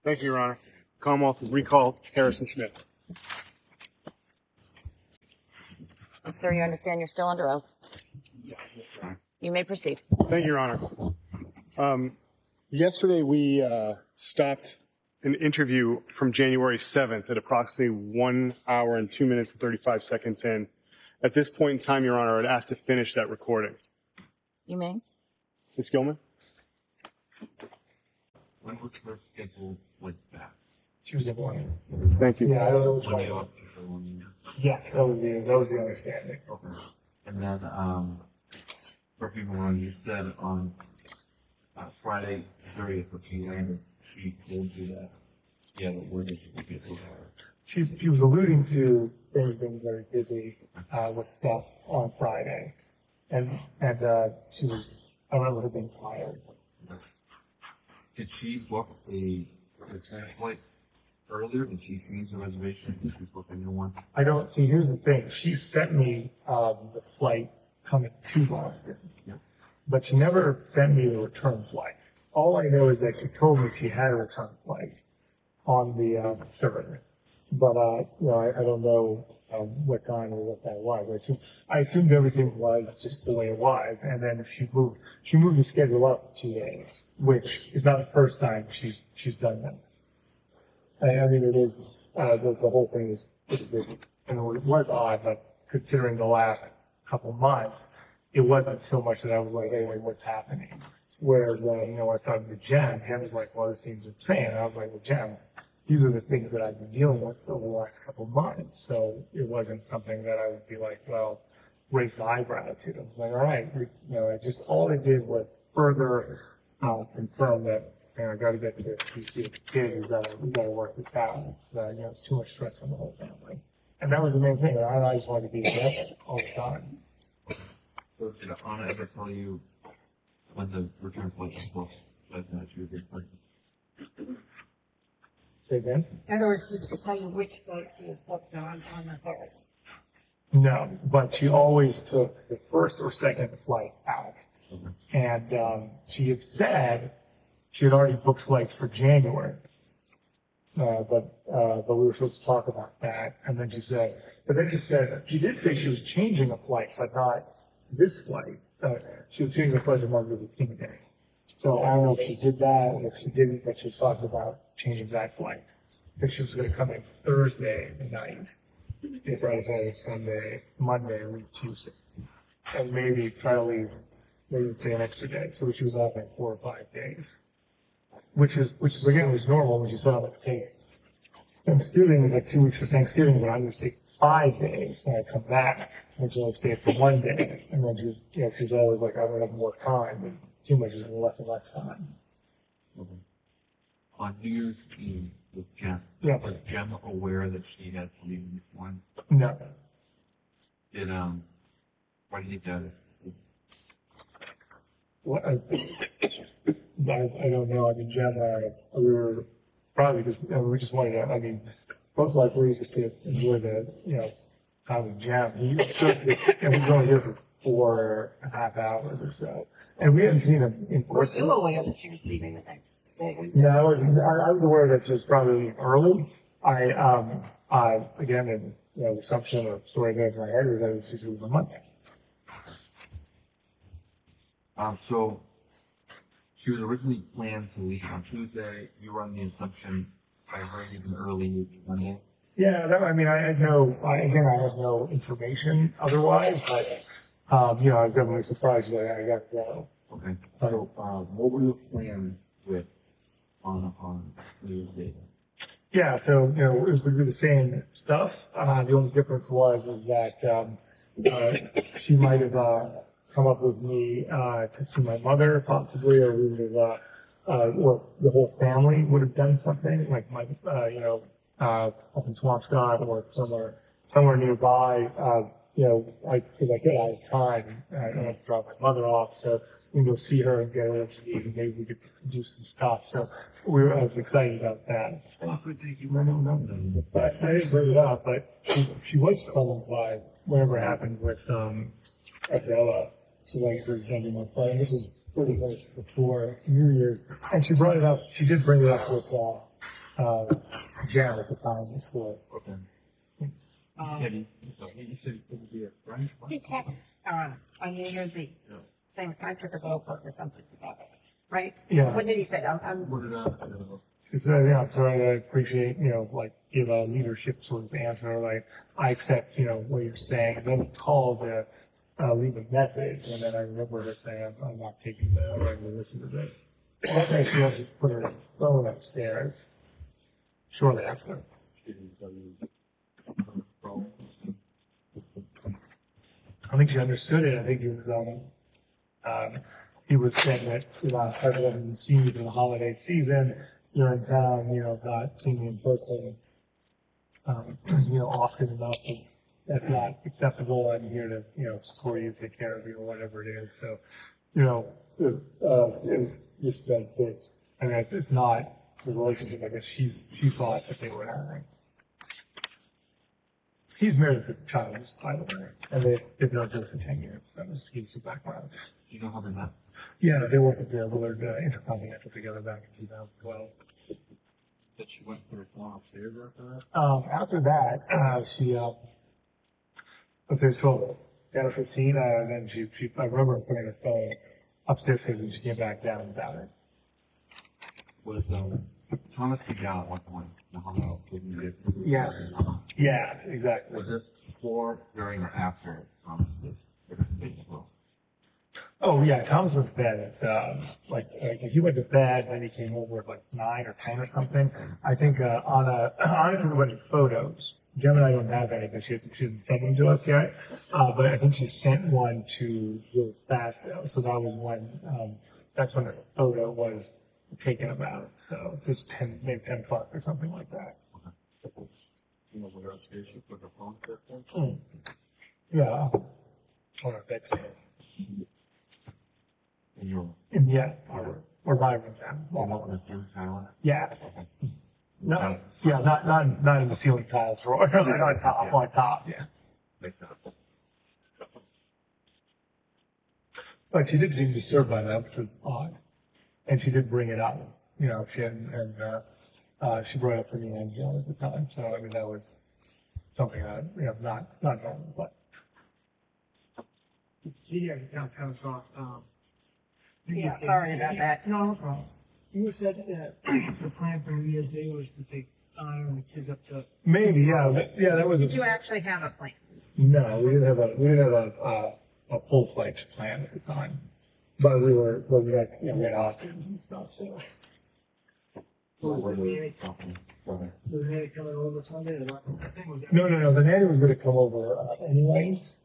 Thank you, Your Honor. Commonwealth has recalled Harrison Schmidt. Sir, you understand you're still under oath. You may proceed. Thank you, Your Honor. Yesterday, we stopped an interview from January 7th at approximately 1 hour and 2 minutes and 35 seconds in. At this point in time, Your Honor, I'd ask to finish that recording. You may. Ms. Gilman? When was her scheduled like that? Tuesday morning. Thank you. Yeah, I don't know which When way. you left for one. Yes, that was the understanding. Okay. And then, correct me if I'm wrong, you said on Friday, 30th, which she landed, she told you that you had a word that she could get to her. She was alluding to things being very busy with stuff on Friday, and she was. I remember her being tired. Did she book a return flight earlier? Did she change the reservation? Did she book a new one? I don't see. Here's the thing. She sent me the flight coming to Boston, Yep. but she never sent me the return flight. All I know is that she told me she had a return flight on the 3rd, but I don't know what time or what that was. I assumed everything was just the way it was, and then she moved the schedule up 2 days, which is not the first time she's done that. I mean, it is the whole thing is big, and it was odd, but considering the last couple months, it wasn't so much that I was like, hey, wait, what's happening? Whereas, when I was talking to Jen was like, well, this seems insane. And I was like, well, Jen, these are the things that I've been dealing with over the last couple of months. So it wasn't something that I would be like, well, raise my eyebrow to. I was like, all right, all I did was further confirm that, I got to get to the kids. We got to work this out. It's it's too much stress on the whole family, and that was the main thing. I just wanted to be together all the time. So did Ana ever tell you when the return flight was booked? Like that she was getting Say again? In other words, did she tell you which boat she was booked on the 3rd? No, but she always took the first or second flight out. And she had said she had already booked flights for January. But we were supposed to talk about that. And then she said, she did say she was changing a flight, but not this flight. She was changing the flight to Martin Luther King Day. So I don't know if she did that, or if she didn't, but she was talking about changing that flight. Because she was going to come in Thursday night, stay Friday, Saturday, Sunday, Monday, and leave Tuesday. And maybe try to leave, maybe say an extra day. So she was off like 4 or 5 days. Which is again, was normal when she said I'm going to take Thanksgiving, like 2 weeks for Thanksgiving, but I'm going to stay 5 days when I come back. And she only stayed for 1 day. And then she's always like, I'm going to have more time. And it seemed like she was less and less time. Okay. On New Year's Eve with Jem, Yes. was Jem aware that she had to leave this one? No. Did, why do you think that is? What, I don't know. I mean, Jen, we were probably because we just wanted to, most likely just to enjoy the, time with Jen. He was only here for 4.5 hours or so. And we hadn't seen him in Were person. you aware that she was leaving the next day? No, I was aware that she was probably early. Again, and, the assumption or story going through my head was that she was leaving on Monday. So she was originally planned to leave on Tuesday. You were on the assumption by her leaving early Monday. Yeah, I had no information otherwise, but, I was definitely surprised that I got to go. Okay. So, what were your plans with on New Year's Day? Yeah, so, it was going to be the same stuff. The only difference is that, she might have, come up with me, to see my mother possibly, or we would have, or the whole family would have done something, like my, up in Swampscott or somewhere nearby. Because I said I had time, I don't have to drop my mother off, so we can go see her and get her what she needs, and maybe we could do some stuff. So I was excited about that. Oh, good, thank you. But I didn't bring it up, but she was troubled by whatever happened with Adela. She's like, this is going to be my plan. This is 30 minutes before New Year's. And she brought it up, she did bring it up with Jan at the time before. Okay. You said he couldn't be a friend? He texts, on New Year's Eve, Yeah. saying I took a GoPro or something together, right? Yeah. What did he say? I'm What did I say about? She said, yeah, I'm sorry, I appreciate, like, give a leadership sort of answer, like, I accept, what you're saying, and then call to leave a message, and then I remember her saying, I'm not taking the right to listen to this. That's why she also put her phone upstairs shortly after. I think she understood it. I think he was saying that, I haven't seen you in the holiday season. You're in town, not seeing me in person, often enough. And that's not acceptable. I'm here to, support you, take care of you, or whatever it is. So, it was just been fixed. I mean, it's not the relationship I guess she thought that they were having. He's married to the child, by the way, and they've known each other for 10 years. So just to give you some background. Do you know how they met? Yeah, they worked at the Willard Intercontinental together back in 2012. That she went for a phone upstairs after that? After that, she, let's say it's 12, 10 or 15, and then I remember putting her phone upstairs and she came back down without it. Was Thomas came down at one point and hung out with me? Yes. Yeah, exactly. Was this before, during, or after Thomas was participating as well? Oh yeah, Thomas went to bed at he went to bed, then he came over at like 9 or 10 or something. I think Anna took a bunch of photos. Jem and I don't have any because she didn't send them to us yet. But I think she sent one to Will Fasto. So that was that's when the photo was taken about. So just maybe 10 o'clock or something like that. You know, where upstairs she put her phone there? Yeah. On our bedside. In your Yeah. Or my room or now. what was your tower? Yeah. Okay. No. Yeah, not in the ceiling tile drawer. Like on top. Yeah. Makes sense. But she did seem disturbed by that, which was odd. And she did bring it up. She she brought it up to me and Jill at the time. So I mean that was something that not normal, but Yeah, kind of off. yeah, sorry about that. No, no problem. You said that the plan for New Year's Day was to take Anna and the kids up to. maybe that was Did you actually have a plan? no, we didn't have a full-fledged plan at the time, but we had options and stuff. So Was the nanny coming over Sunday or not? Was that? no, the nanny was going to come over anyways.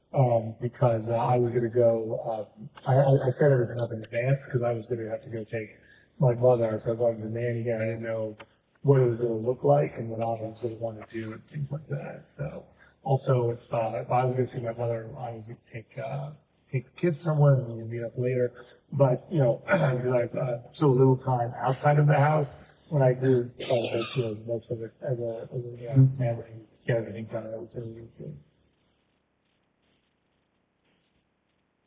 Because I was going to go, I set everything up in advance because I was going to have to go take my mother. So I wanted the nanny here. I didn't know what it was going to look like and what I was going to want to do and things like that. So also, if I was going to see my mother, I was going to take the kids somewhere and we would meet up later. But, because I have so little time outside of the house, when I do most of it as a family, get everything done, I would say we do.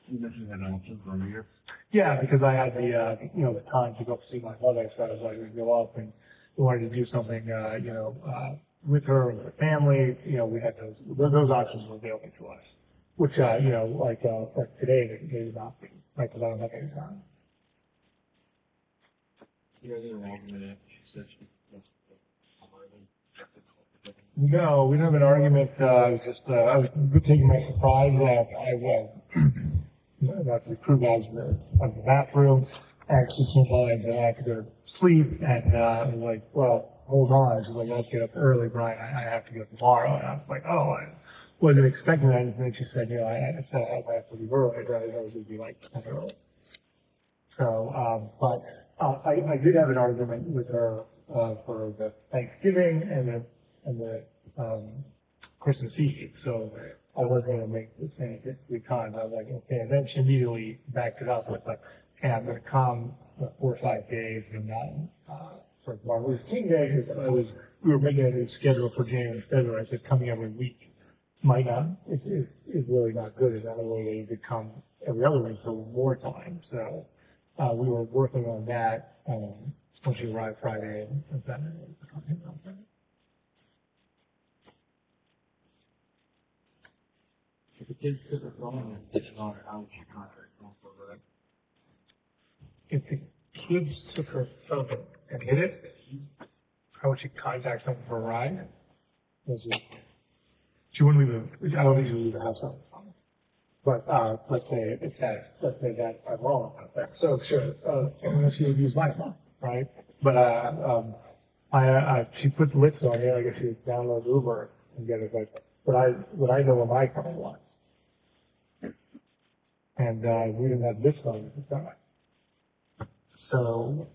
You mentioned that option for New Year's. Yeah, because I had the time to go see my mother, so I was like, we'd go up and we wanted to do something, with her and with the family. We had those options were available to us, which, like today, maybe not be, right? Because I don't have any time. You guys didn't argument after she said she. No, we didn't have an argument. I was taking my surprise that that the crew guys were in the bathroom. Actually came by and said I had to go to sleep, and I was like, well, hold on. She's like, I'll get up early, Brian. I have to go tomorrow. And I was like, oh, I wasn't expecting that. And then she said, I said I have to leave early. So I was going to be like 10 early. So, but I did have an argument with her for the Thanksgiving and the Christmas Eve. So I wasn't going to make the same 3 times. I was like, okay. And then she immediately backed it up with like, hey, I'm going to come 4 or 5 days and not for Martin Luther King Day because we were making a new schedule for January and February. I said coming every week might not is really not good. Is that a way that you could come every other week for more time? So we were working on that. when she arrived Friday and Saturday. If the kids took her phone and didn't know how would she contact them for that? If the kids took her phone and hid it, how would she contact someone for a ride? She wouldn't leave I don't think she would leave the house by herself. But let's say that I'm wrong about that. So sure, she would use my phone, right? But she put the list on here. I guess she would download Uber and get it. But I know where my car was, and we didn't have this phone at the time. So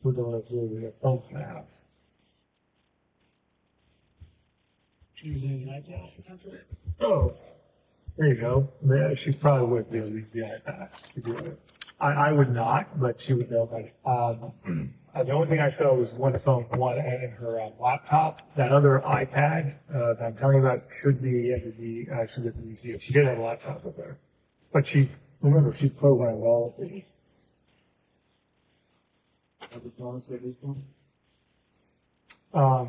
we're going to do the phones in the house. Using an iPad potentially. Oh, there you go. Yeah, she probably would be able to use the iPad to do it. I would not, but she would know about it. The only thing I saw was one phone, and her laptop. That other iPad that I'm telling you about should be at the museum. She did have a laptop with her, but she programmed all of these. Have the phones with this one? I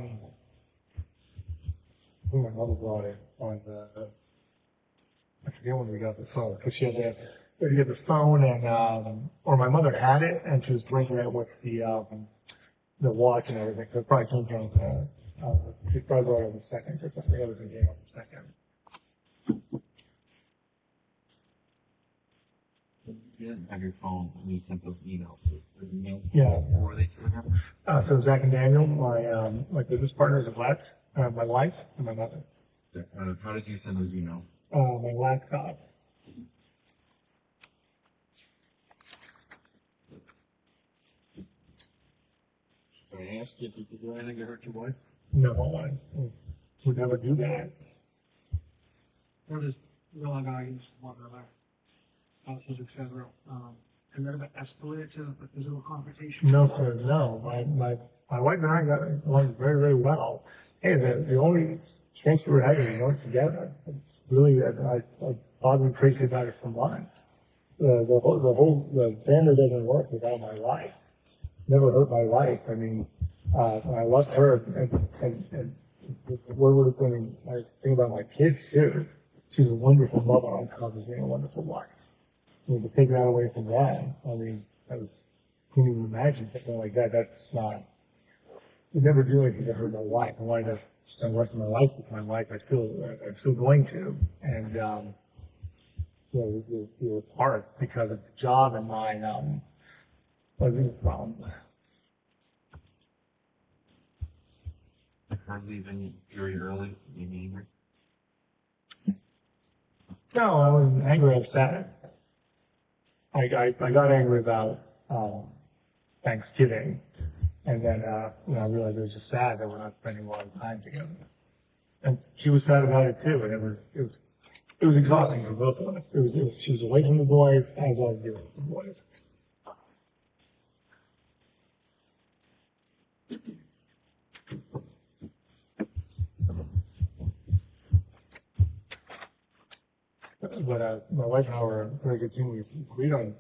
think my mother brought it on I forget when we got the phone, because she had to get the phone and, or my mother had it and she was bringing it with the watch and everything, so it probably came from she probably brought it on the second or something, everything came on the second. You didn't have your phone when you sent those emails. Was the emails? Yeah. What were they to? So Zach and Daniel, my business partners at Let's, my wife and my mother. How did you send those emails? My laptop. I asked you if you could do anything to hurt your wife. No, I would never do that. Or just real arguments with one another. Spouses, etc. Have you ever escalated to a physical confrontation? No, sir, no. My wife and I got along very, very well. Hey, the only chance we were having, we weren't together. It's really, I bothered Tracy about it for months. The family doesn't work without my wife. Never hurt my wife. I mean, I loved her, and what would have been, I think about my kids too. She's a wonderful mother on top of being a wonderful wife. I mean, to take that away from them, I mean, couldn't even imagine something like that. That's not, would never do anything to hurt my wife. I wanted to spend the rest of my life with my wife. I'm still going to. And, we were apart because of the job and mine, these problems. Her leaving very early, you mean? No, I wasn't angry. I was sad. I got angry about Thanksgiving, and then I realized it was just sad that we're not spending a lot of time together. And she was sad about it too, and it was exhausting for both of us. She was away from the boys. I was always dealing with the boys. But my wife and I were a very good team. We agreed on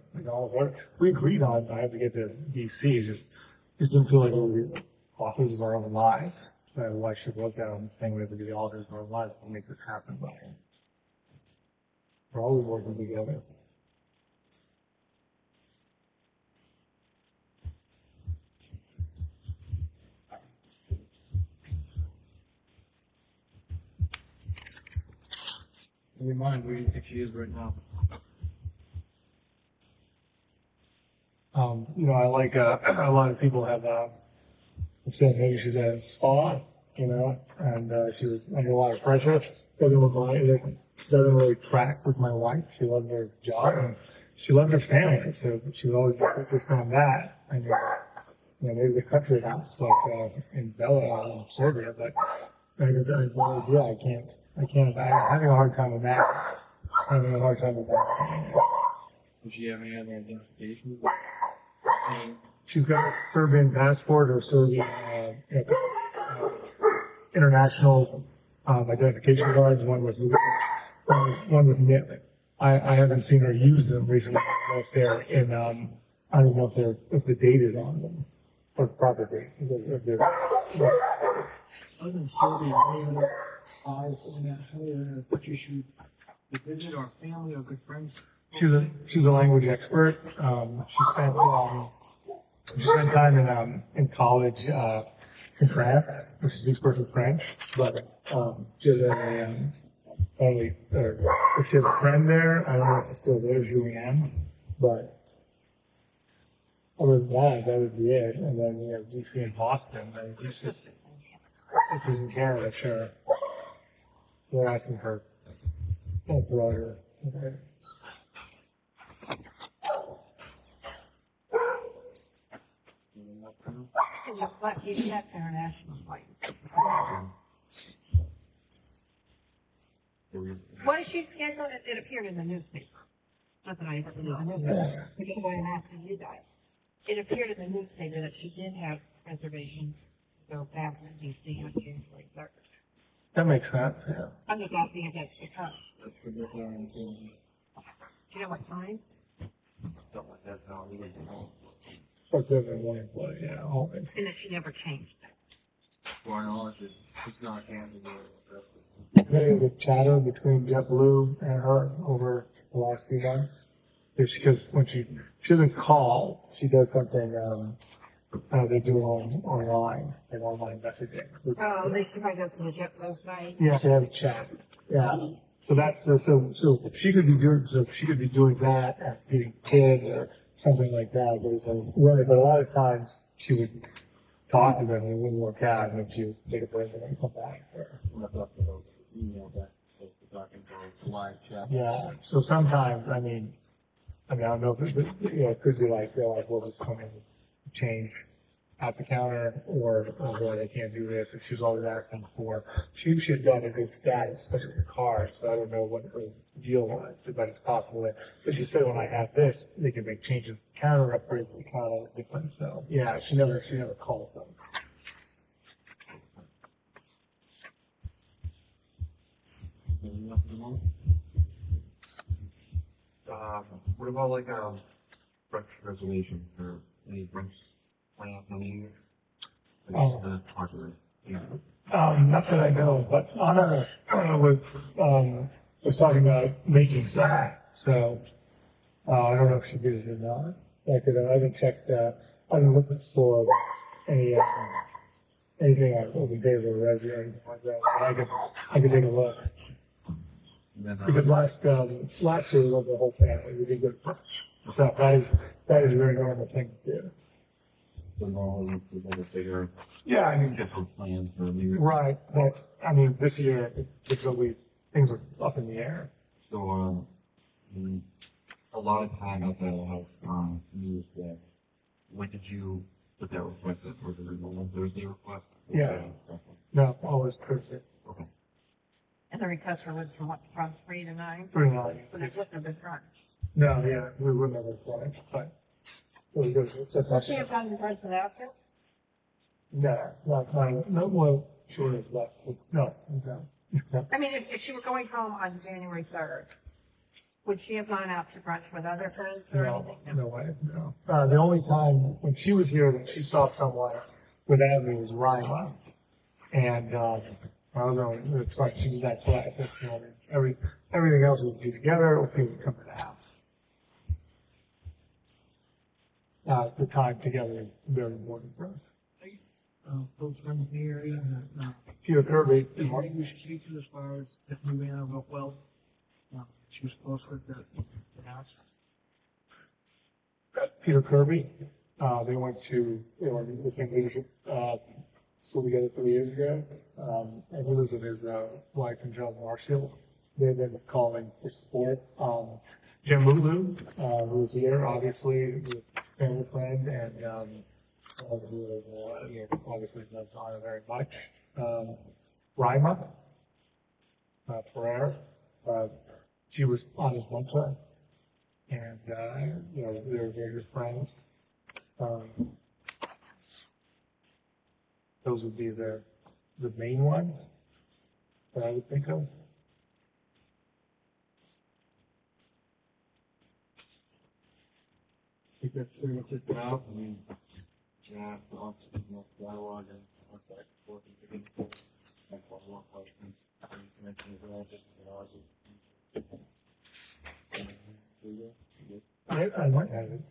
I have to get to DC. Just didn't feel like we were the authors of our own lives. So why should we look at them saying we have to be the authors of our own lives to make this happen, Brian? We're always working together. In your mind, where do you think she is right now? I like a lot of people have said maybe she's at a spa, and she was under a lot of pressure. Doesn't really track with my wife. She loved her job and she loved her family, so she was always focused on that. I mean, maybe the country house like in Bella, Serbia, but I can't. I'm having a hard time with that. Does she have any other identifications? She's got a Serbian passport or Serbian international identification cards. One with Nick. I haven't seen her use them recently. I don't know if they're I don't know if the date is on them, or proper date. Other than Serbia, any other ties internationally that you should visit, or family or good friends? She's a language expert. She spent time in college in France, which she speaks perfect French. But she has she has a friend there. I don't know if it's still there, Julianne. But other than that, that would be it. And then we have DC in Boston. Sisters in Canada, sure. We're asking her brother. Okay. So you have international flights. What is she scheduled? It appeared in the newspaper. Not that I ever read the newspaper, which is why I'm asking you guys. It appeared in the newspaper that she did have reservations to go back to DC on January 3rd. That makes sense, yeah. I'm just asking if that's because. That's the difference. Do you know what time? That's how we would know. Plus, they're in one employee, yeah, always. And that she never changed that. To our knowledge, it's not handed over. There is a chatter between JetBlue and her over the last few months. Because when she doesn't call, she does something they do online, like online messaging. Oh, they should probably go to the JetBlue site. Yeah, they have a chat. Yeah. So that's so she could be doing that and feeding kids or something like that. But but a lot of times she would talk to them and it wouldn't work out, and then she would take a break and then come back. Email back to the document, it's a live chat. Yeah. So sometimes, I mean, I don't know if it could be like they're like, we'll just come in and change at the counter, or boy, they can't do this. And she was always asking for, she had done a good status, especially with the card. So I don't know what her deal was, but it's possible that, so she said, when I have this, they can make changes. Counter upgrades the counter different. So yeah, she never called them. Anything else at the moment? What about like French reservation or any French plans on New Year's? Oh. That's popular. Yeah. Not that I know, but Ana was talking about making some. So I don't know if she did it or not. I haven't checked. I haven't looked for anything on the day of a res or anything like that. But I could take a look. Then, Because last year we went the whole family. We did good brunch. So that is a very normal thing to do. the normal is like a bigger Yeah, I mean, different plan for New Year's. right, but, I mean, this year, just things were up in the air. So, a lot of time outside of the house on New Year's Day. When did you put that request in? Was it a normal Thursday request? Yeah. No, always Thursday, Okay. And the request was from 3 to 9? 3 to 9. So that wouldn't have been brunch. No, yeah, we wouldn't have applied, but it was good. That's Would she actually, have done the brunch without you? no, well, she would have left, no. I mean, if she were going home on January 3rd, would she have gone out to brunch with other friends or anything? No way, no. The only time when she was here that she saw someone without me was Ryan. And, I was only twice, she did that twice, that's the only, everything else we would do together, or people would come to the house. The time together is very important for us. Those friends in the area, Peter Kirby, anything we should speak to as far as if we ran out well, she was close with the house. Peter Kirby, they were in the same leadership, school together 3 years ago. And he was with his, wife and John Marshall. They've been calling for support. Jim Lulu, who was here, obviously, was a family friend, and, someone who was, obviously loves Anna very much. Rima, Ferrer, she was Anna's mentor, and, they were very good friends. Those would be the main ones that I would think of. think that's pretty much it. Well, I mean, yeah, lots of dialogue and back and forth and again, like a lot of questions. You mentioned as well, just I might have it,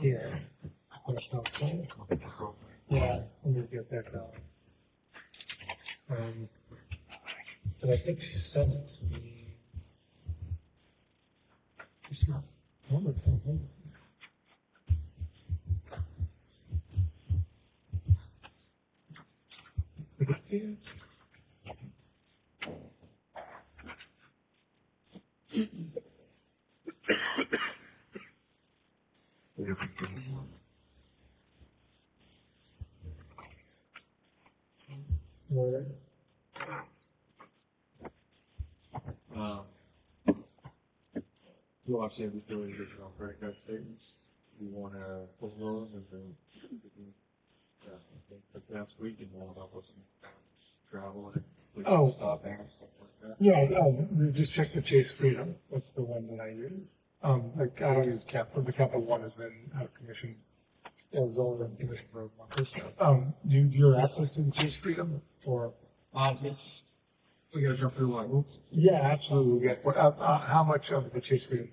here. Yeah, let me get that down. But I think she sent it to me. Just remember something. For this period? Where? We'll actually have to do additional credit card statements. We want to pull those and then for the past week and we'll help us travel and Oh. stopping and stuff like that. Yeah, just check the Chase Freedom. That's the one that I use. Like, I don't use the Capital. The Capital one has been out of commission. It was only in commission for a month or so. Do you have access to the Chase Freedom? Or It's, we gotta jump through a lot of hoops. yeah, absolutely. Yeah. How much of the Chase Freedom?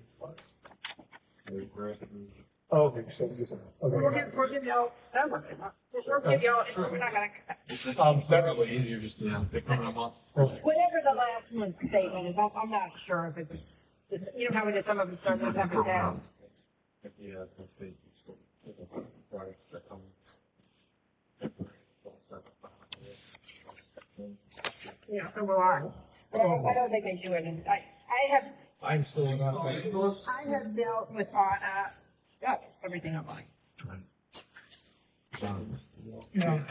Oh, okay, so this. Okay. We'll give y'all some of it. We'll give y'all, we're not gonna, That's Probably easier just to pick up a month. whatever the last month's statement is, I'm not sure if it's, you know how it is, some of them start with December 10th. Yeah, that's the price that comes. Yeah, so will I. But I don't think they do it, and I have, I'm still not. I have dealt with Ana, everything online. Yeah.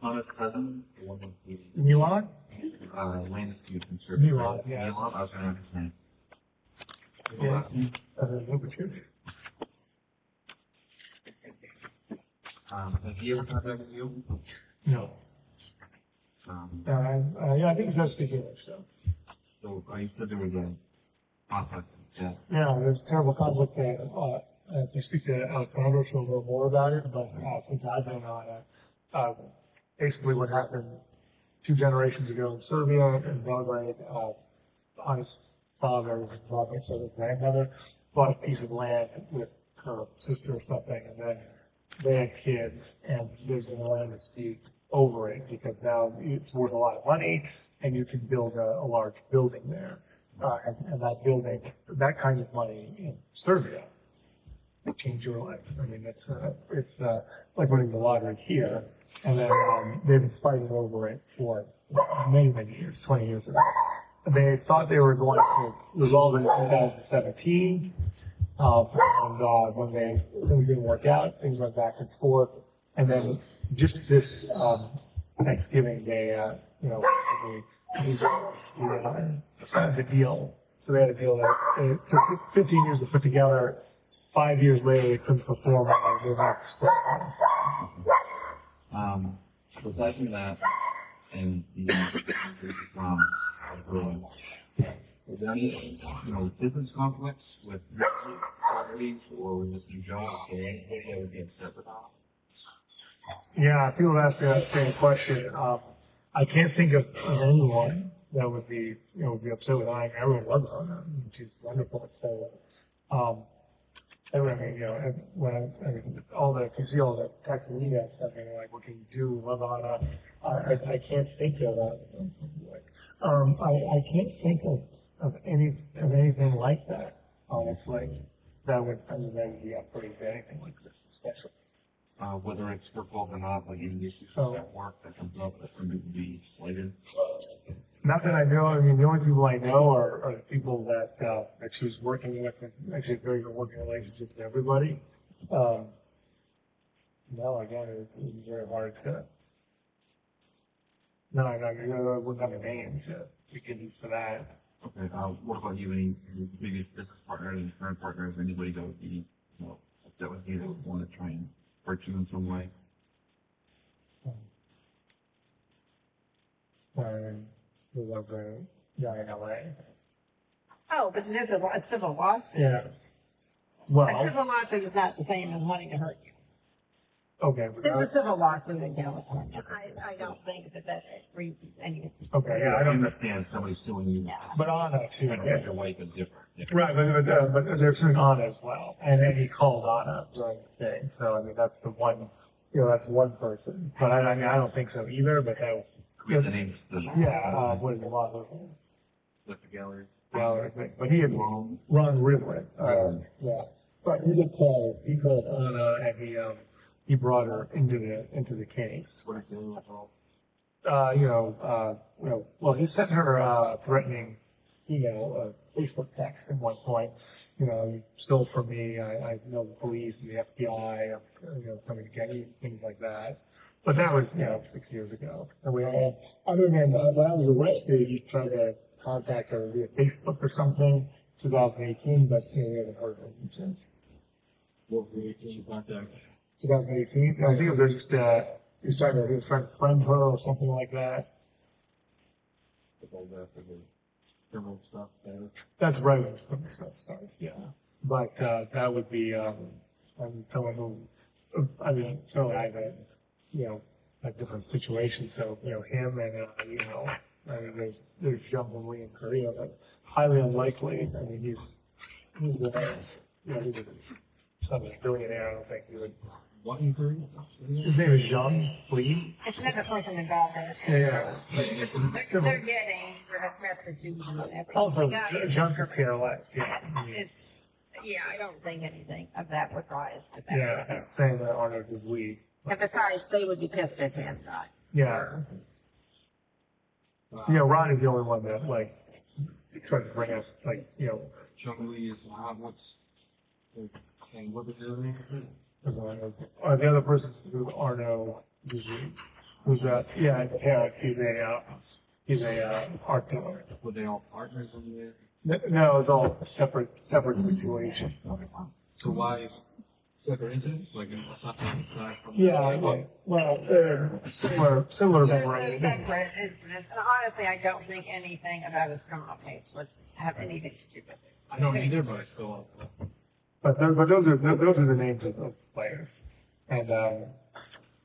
Honest president, the one with the, Milan? land dispute in Serbia. Milan, yeah. Milan, I was gonna ask his name. The Yeah. last name? Lukacic. Has he ever contacted you? No. Yeah, I think he does speak English, though. So, you said there was a conflict, yeah. Yeah, there's a terrible conflict there. If you speak to Alexandra, she'll know more about it, but since I've been on it, basically what happened 2 generations ago in Serbia and Belgrade, Ana's father's mother, so the grandmother, bought a piece of land with her sister or something, and then they had kids, and there's been a land dispute over it because now it's worth a lot of money, and you can build a large building there. And that building, that kind of money in Serbia will change your life. I mean, it's like winning the lottery here. And then they've been fighting over it for many, many years, 20 years ago. They thought they were going to resolve it in 2017. And when things didn't work out, things went back and forth. And then just this Thanksgiving, they, the deal. So they had a deal that it took 15 years to put together. 5 years later, they couldn't perform it, and they're about to split. Aside from that, and the is there any, business conflicts with properties or with this new job? Is there anybody that would be upset with that? Yeah, people ask me that same question. I can't think of anyone that would be upset with Ana. Everyone loves Ana. She's wonderful. So, everyone, if you see all the texts and emails coming, like, what can you do? Love Ana. I can't think of I can't think of anything like that. Honestly, that would be upbringing to anything like this, especially. Whether it's her fault or not, like any issues at work that comes up that somebody would be slighted. Not that I know. I mean, the only people I know are the people that she was working with, and actually a very good working relationship with everybody. No, again, it would be very hard to. No, I wouldn't have a name to give you for that. Okay. What about you? Any previous business partners and current partners? Anybody that would be, upset with you that would want to try and hurt you in some way? We love the guy in LA. Oh, but there's a civil lawsuit. Yeah. A Well, civil lawsuit is not the same as wanting to hurt you. okay. but There's a civil lawsuit in California. I don't think that reads any. Okay, yeah, I I don't, understand somebody suing you. Yeah. but Anna too. Trying to get your wife is different. Yeah. Right, but they're suing Anna as well, and then he called Anna during the thing. So I mean, that's the one, that's one person. But I mean, I don't think so either. But that, We have the names. yeah, what is it, Ron With the gallery. Gallery thing? But he had Ron Rivlin. Yeah, but he did call. He called Anna, and he brought her into the case. What is the name called? Well, he sent her threatening email, Facebook text at one point. You stole from me. I know the police and the FBI. Coming to get you. Things like that. But that was 6 years ago. And we had, other than when I was arrested, he tried to contact her via Facebook or something, 2018. But we haven't heard from him since. What were you contact? 2018. I think it was just he was trying to friend her or something like that. All that for the criminal stuff. That's right when criminal stuff started. Yeah, but that would be someone who, certainly I have a different situation. So him and I mean there's Jean Louis in Korea, but highly unlikely. I mean he's a some billionaire. I don't think he would. What in Korea? His name is Jean Louis. It's another person involved in it. Yeah. They're getting messages and whatever. Also, Yeah, Jean could care less. Yeah. I don't think anything of that would rise to that. Yeah. Saying that Arnold was we. And besides, they would be pissed at him, right? Yeah. Ron is the only one that tried to bring us Chung-Lee is what's saying, what was the other name? or the other person who Arno who's in Paris. He's a art dealer. Were they all partners in this? No, it's all separate situation. So why separate incidents? Like something aside from Well, they're similar They're memory. separate incidents, and honestly, I don't think anything about his criminal case would have anything to do with this. I don't either, but I still. But those are the names of the players. And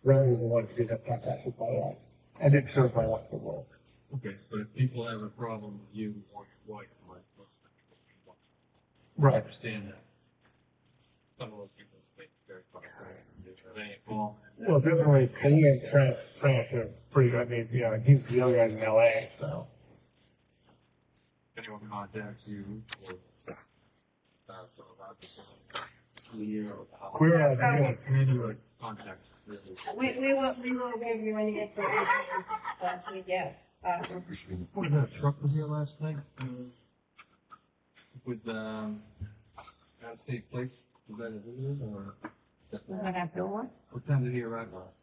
Ron was the one who did have contact with my wife. And didn't serve my wife at work. Okay, but if people have a problem with you or your wife, like, I Right. understand that. Some of those people think very fucking involved. Well, definitely Korea and France are pretty good. I mean, he's the other guy's in LA, so. If anyone contacts you or so about this, we're contacts. We will give you any information that we get. What that truck was here last night? With out-of-state place? Was that a visitor or? What that door? What time did he arrive last?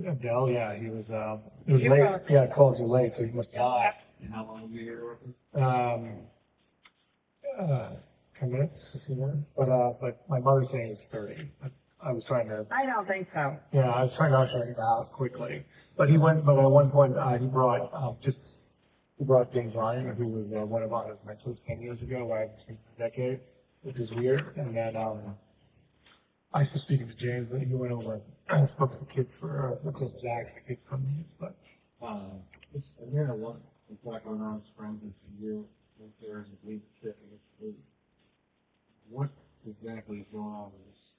Abdel, yeah, he was late. Yeah, I called you late, so he must have left. And how long were you here working? 10 minutes, 15 minutes. But my mother's saying it was 30. I was trying to. I don't think so. Yeah, I was trying to usher him out quickly. But at one point, he brought James Ryan, who was one of Anna's mentors 10 years ago. I haven't seen for a decade, which was weird. And then I was speaking to James, but he went over and spoke to the kids for Zach, the kids from me. But I'm hearing a lot of Black Arnold's friends and some real there is a leadership against the league. What exactly is going on with this?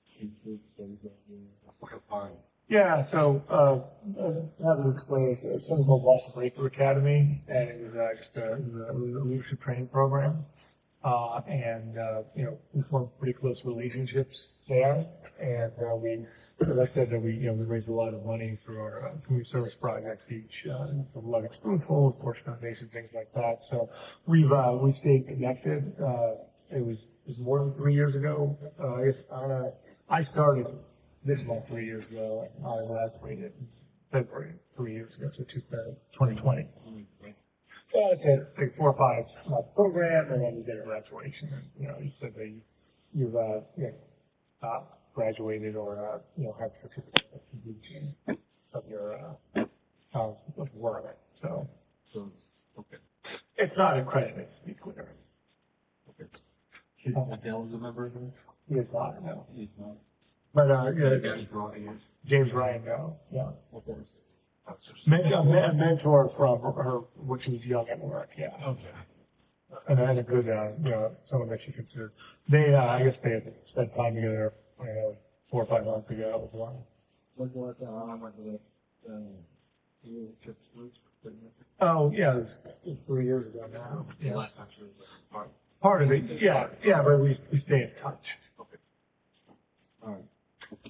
yeah, so how to explain it? It's something called Boston Breakthrough Academy, and it was a leadership training program. We formed pretty close relationships there, and we, as I said, we raised a lot of money through our community service projects each, for Loving Spoonfuls, Force Foundation, things like that. So we've stayed connected. It was more than 3 years ago. I guess I started this month 3 years ago, and I graduated in February 3 years ago, so 2020. Well, it's like 4 or 5 month program, and then you get a graduation. And, you said that you've graduated or have a certificate of completion of your of work. So okay. it's not accredited, to be clear. Okay. Adele is a member of this? He is not, no. He's not. But, Danny Brody is. James Ryan, no, yeah. What was it? A mentor from her when she was young at work, yeah. Okay. And I had a good, someone that she considered. They, I guess they had spent time together, 4 or 5 months ago as well. When's the last time I went to the trip group? Oh, yeah, it was 3 years ago now. The last time she was part. Part of it, yeah, but we stay in touch. Okay. All right.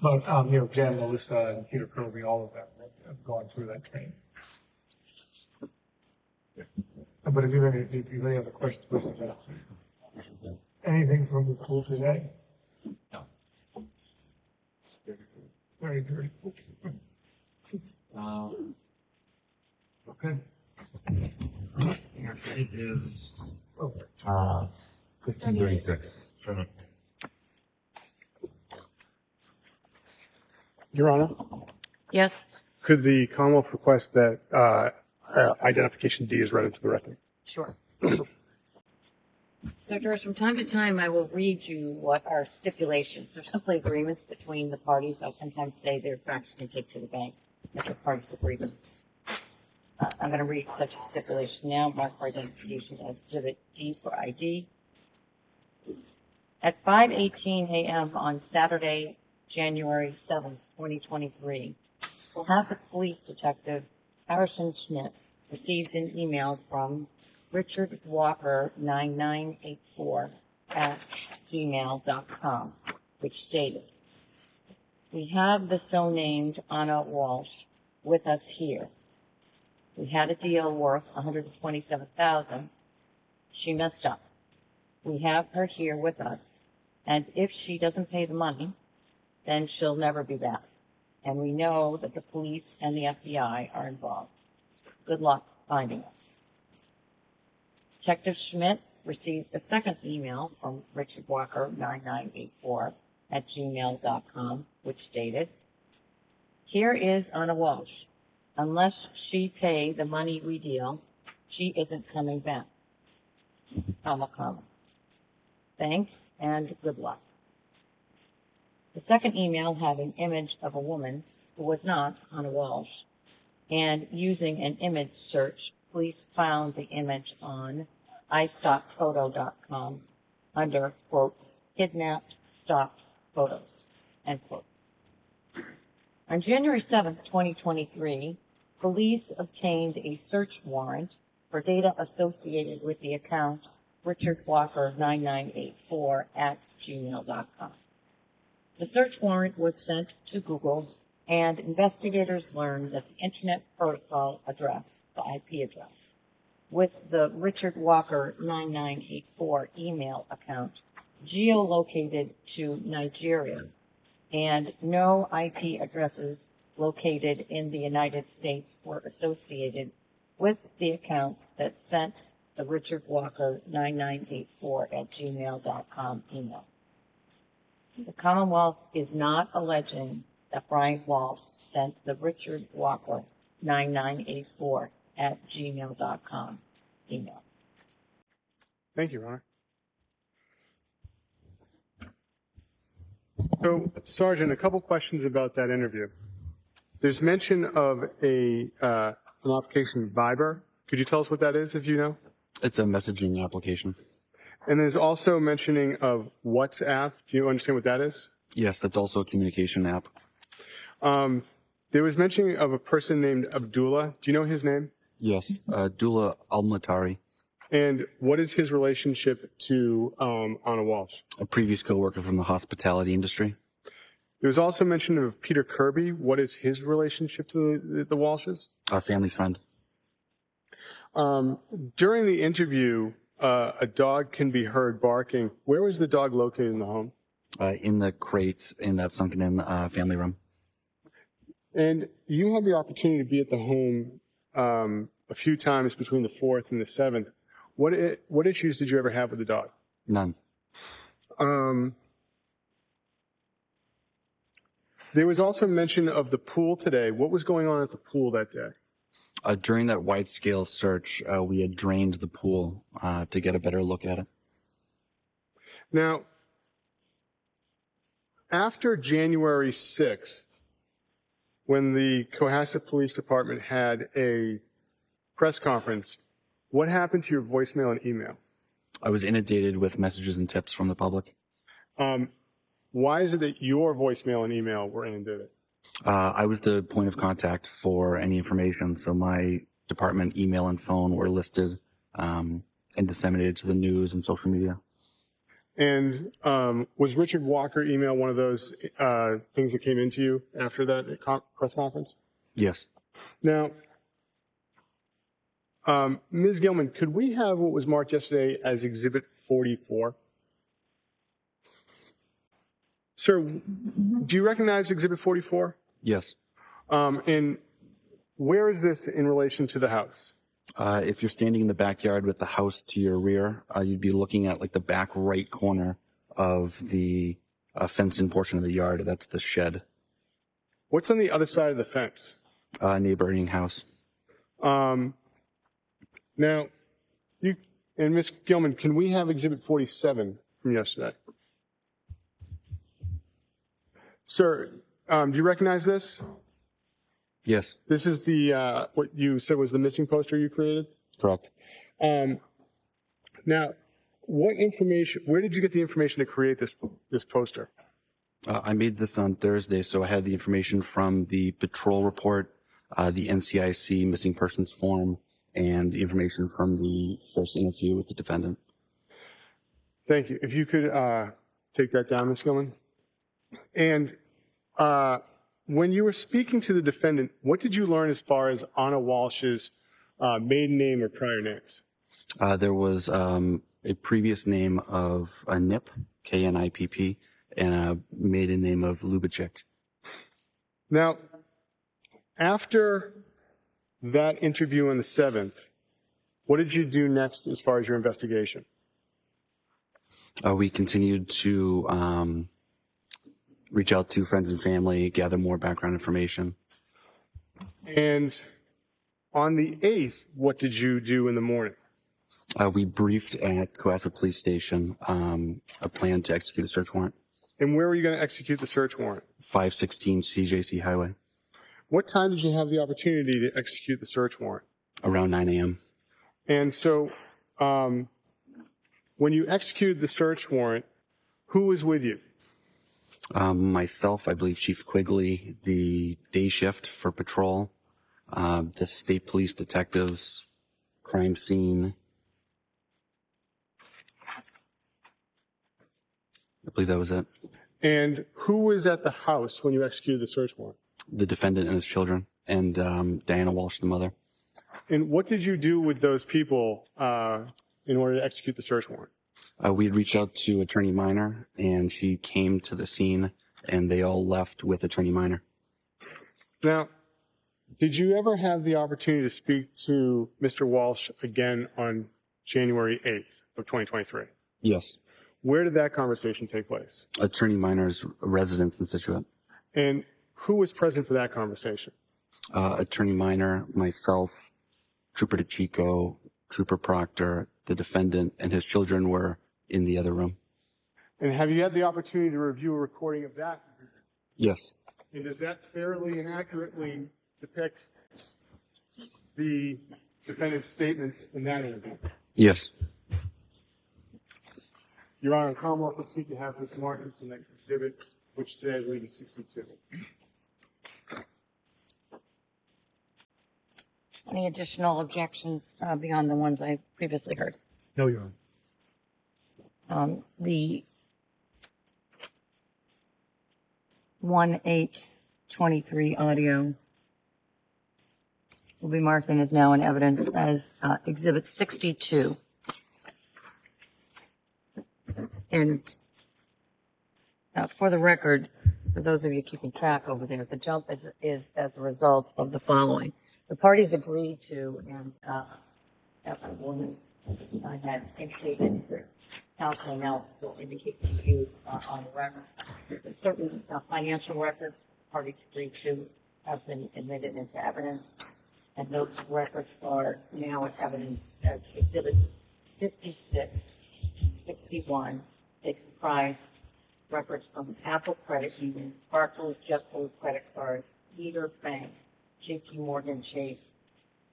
But, Jan, Melissa, and Peter Kirby, all of them have gone through that training. But if you have any other questions, please ask. Anything from the pool today? No. Very good. Okay. It is, 15:36. Your Honor, Yes, could the Commonwealth request that identification D is read into the record? sure. So, George, from time to time, I will read you what are stipulations. They're simply agreements between the parties. I sometimes say they're facts you can take to the bank as a parties agreement. I'm going to read such a stipulation now, marked for identification as Exhibit D for ID. At 5:18 a.m. on Saturday, January 7th, 2023, Cohasset Police Detective Sergeant Schmidt received an email from Richard Walker 9984 at gmail.com, which stated, "We have the so named Ana Walshe with us here. We had a deal worth $127,000. She messed up. We have her here with us, and if she doesn't pay the money, then she'll never be back. And we know that the police and the FBI are involved. Good luck finding us." Detective Schmidt received a second email from Richard Walker 9984 at gmail.com, which stated, "Here is Ana Walshe. Unless she pay the money we deal, she isn't coming back. Comma. Thanks and good luck." The second email had an image of a woman who was not Ana Walshe, and using an image search, police found the image on iStockPhoto.com under, quote, "kidnapped, stalked photos," end quote. On January 7th, 2023, police obtained a search warrant for data associated with the account Richard Walker 9984 at gmail.com. The search warrant was sent to Google, and investigators learned that the Internet Protocol address, the IP address, with the Richard Walker 9984 email account geolocated to Nigeria, and no IP addresses located in the United States were associated with the account that sent the Richard Walker 9984 at gmail.com email. The Commonwealth is not alleging that Brian Walshe sent the Richard Walker 9984 at gmail.com email. Thank you, Your Honor. So, Sergeant, a couple questions about that interview. There's mention of an application Viber. Could you tell us what that is, if you know? It's a messaging application. And there's also mentioning of WhatsApp. Do you understand what that is? Yes, that's also a communication app. There was mentioning of a person named Abdullah. Do you know his name? Yes, Dula Almatari, And what is his relationship to Ana Walshe? a previous coworker from the hospitality industry. There was also mention of Peter Kirby. What is his relationship to the Walshes? A family friend. During the interview, a dog can be heard barking. Where was the dog located in the home? In the crates in that sunken-in family room. And you had the opportunity to be at the home a few times between the 4th and the 7th. What issues did you ever have with the dog? None. There was also mention of the pool today. What was going on at the pool that day? During that wide-scale search, we had drained the pool to get a better look at it. Now, after January 6th, when the Cohasset Police Department had a press conference, what happened to your voicemail and email? I was inundated with messages and tips from the public. Why is it that your voicemail and email were inundated? I was the point of contact for any information, so my department email and phone were listed and disseminated to the news and social media. And was Richard Walker email one of those things that came into you after that press conference? Yes. Now, Ms. Gilman, could we have what was marked yesterday as Exhibit 44? Sir, do you recognize Exhibit 44? Yes. And where is this in relation to the house? If you're standing in the backyard with the house to your rear, you'd be looking at like the back right corner of the fenced-in portion of the yard. That's the shed. What's on the other side of the fence? Neighboring house. Now, you and Ms. Gilman, can we have Exhibit 47 from yesterday? Sir, do you recognize this? Yes. This is the what you said was the missing poster you created? Correct. Now, what information? Where did you get the information to create this poster? I made this on Thursday, so I had the information from the patrol report, the NCIC missing persons form, and the information from the first interview with the defendant. Thank you. If you could take that down, Ms. Gilman. And when you were speaking to the defendant, what did you learn as far as Ana Walshe's maiden name or prior names? There was a previous name of a Nip, K-N-I-P-P, and a maiden name of Lubitschek. Now, after that interview on the 7th, what did you do next as far as your investigation? We continued to reach out to friends and family, gather more background information. And on the 8th, what did you do in the morning? We briefed at Cohasset Police Station a plan to execute a search warrant. And where were you going to execute the search warrant? 516 CJC Highway. What time did you have the opportunity to execute the search warrant? Around 9 a.m. And so when you executed the search warrant, who was with you? Myself, I believe Chief Quigley, the day shift for patrol, the state police detectives, crime scene. I believe that was it. And who was at the house when you executed the search warrant? The defendant and his children, and Ana Walshe, the mother. And what did you do with those people in order to execute the search warrant? We had reached out to Attorney Minor, and she came to the scene, and they all left with Attorney Minor. Now, did you ever have the opportunity to speak to Mr. Walshe again on January 8th of 2023? Yes. Where did that conversation take place? Attorney Minor's residence in Situate. And who was present for that conversation? Attorney Minor, myself, Trooper DeChico, Trooper Proctor, the defendant, and his children were in the other room. And have you had the opportunity to review a recording of that? Yes. And does that fairly and accurately depict the defendant's statements in that interview? Yes. Your Honor, Commonwealth will seek to have this marked as the next exhibit, which today I believe is 62. Any additional objections beyond the ones I previously heard? No, Your Honor. The 1/8/23 audio will be marked and is now in evidence as Exhibit 62. And for the record, for those of you keeping track over there, the jump is as a result of the following. The parties agreed to, and after woman had indicated that counsel now will indicate to you on the record that certain financial records the parties agreed to have been admitted into evidence, and those records are now in evidence as exhibits 56, 61, comprised records from Apple Credit Union, Sparkles JetBlue Credit Card, Leader Bank, JP Morgan Chase,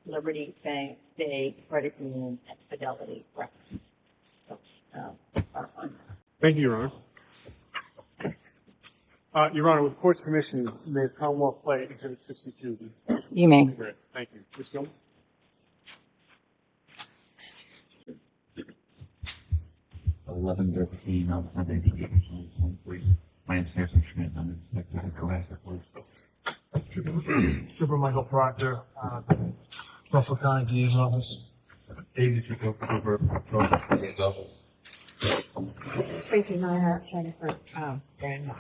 Liberty Bank, Bay Credit Union, and Fidelity Records. So, Thank you, Your Honor. Your Honor, with the court's permission, may the Commonwealth play Exhibit 62. You may. Great. Thank you. Ms. Gilman? 11:13 on Sunday, the 8th, 2023. My name is Sergeant Schmidt. I'm a detective at Cohasset Police. Trooper Michael Proctor, Russell County DA's office. David Trooper, DA's office. Tracy Meyer, trying for, Brian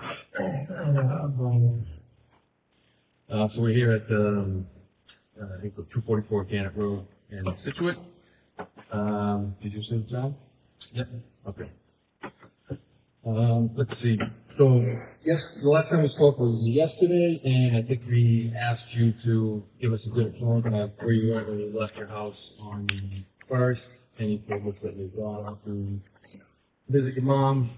Walshe. So we're here at, I think 244 Gannett Road in Situate. Did you see the time? Yep. Okay. Let's see. So, yes, the last time we spoke was yesterday, and I think we asked you to give us a good account of where you went when you left your house on the first, and you told us that you'd gone out to visit your mom,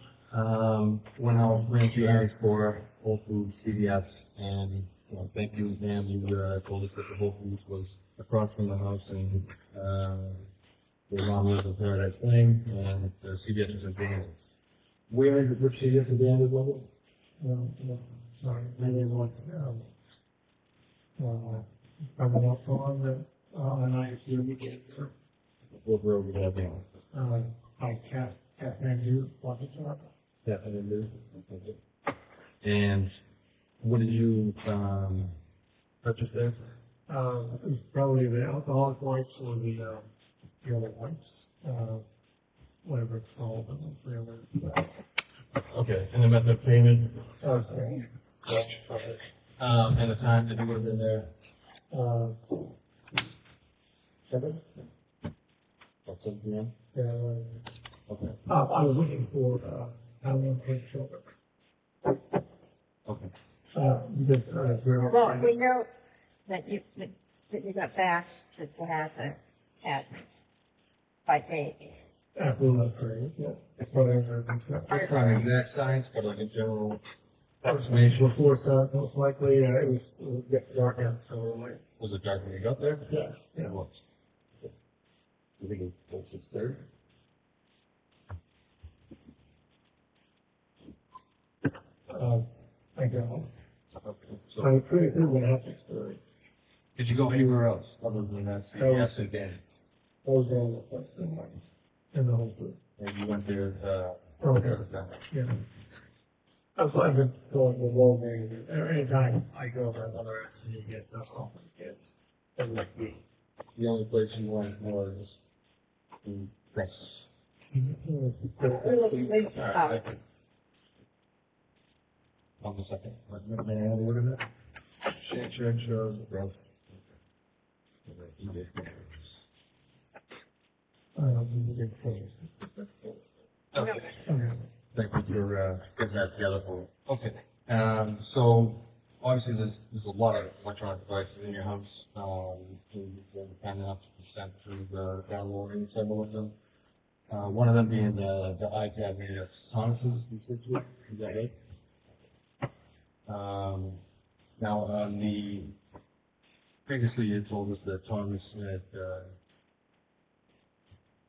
went out, ran a few errands for Whole Foods, CVS, and thank you, ma'am. You told us that the Whole Foods was across from the house, and your mom lived in Paradise Lane, and the CVS was abandoned. Where is which CVS abandoned, was it? No, sorry, maybe one, someone else on the, and I assume you get, What road was that abandoned? by Kathmandu, Washington. Yeah, I didn't do. And what did you purchase there? It was probably the alcoholic wipes or the other wipes, whatever it's called, I don't know. Okay, and the method of payment, Okay. and the time that you would have been there? 7? About 7 p.m. Okay. I was looking for, how many children. Okay. Because, Well, we know that you got back to Cohasset by 8. after the period, yes. Whatever. It's not an exact science, but like a general approximation. Before sun, most likely, it was gets dark out, so like, Was it dark when you got there? yeah, yeah. It was. You think it was 6:30? I don't. Okay. I So, could have been at 6:30. did you go anywhere else other than that CVS again? I was the only person in the whole group. And you went there, Okay. Yeah. That's why I've been going to Walgreens. Anytime I go over, another SC to get stuff off for the kids. And like me. the only place you went was in press. Alright. On the second. May I have a look at that? Shake shows, press. Okay. Thank you for getting that together for me. Okay. So obviously there's a lot of electronic devices in your house. You've been kind enough to be sent through the downloading several of them. One of them being the iPad made at Thomas's. Is that right? Now on the previously you told us that Thomas had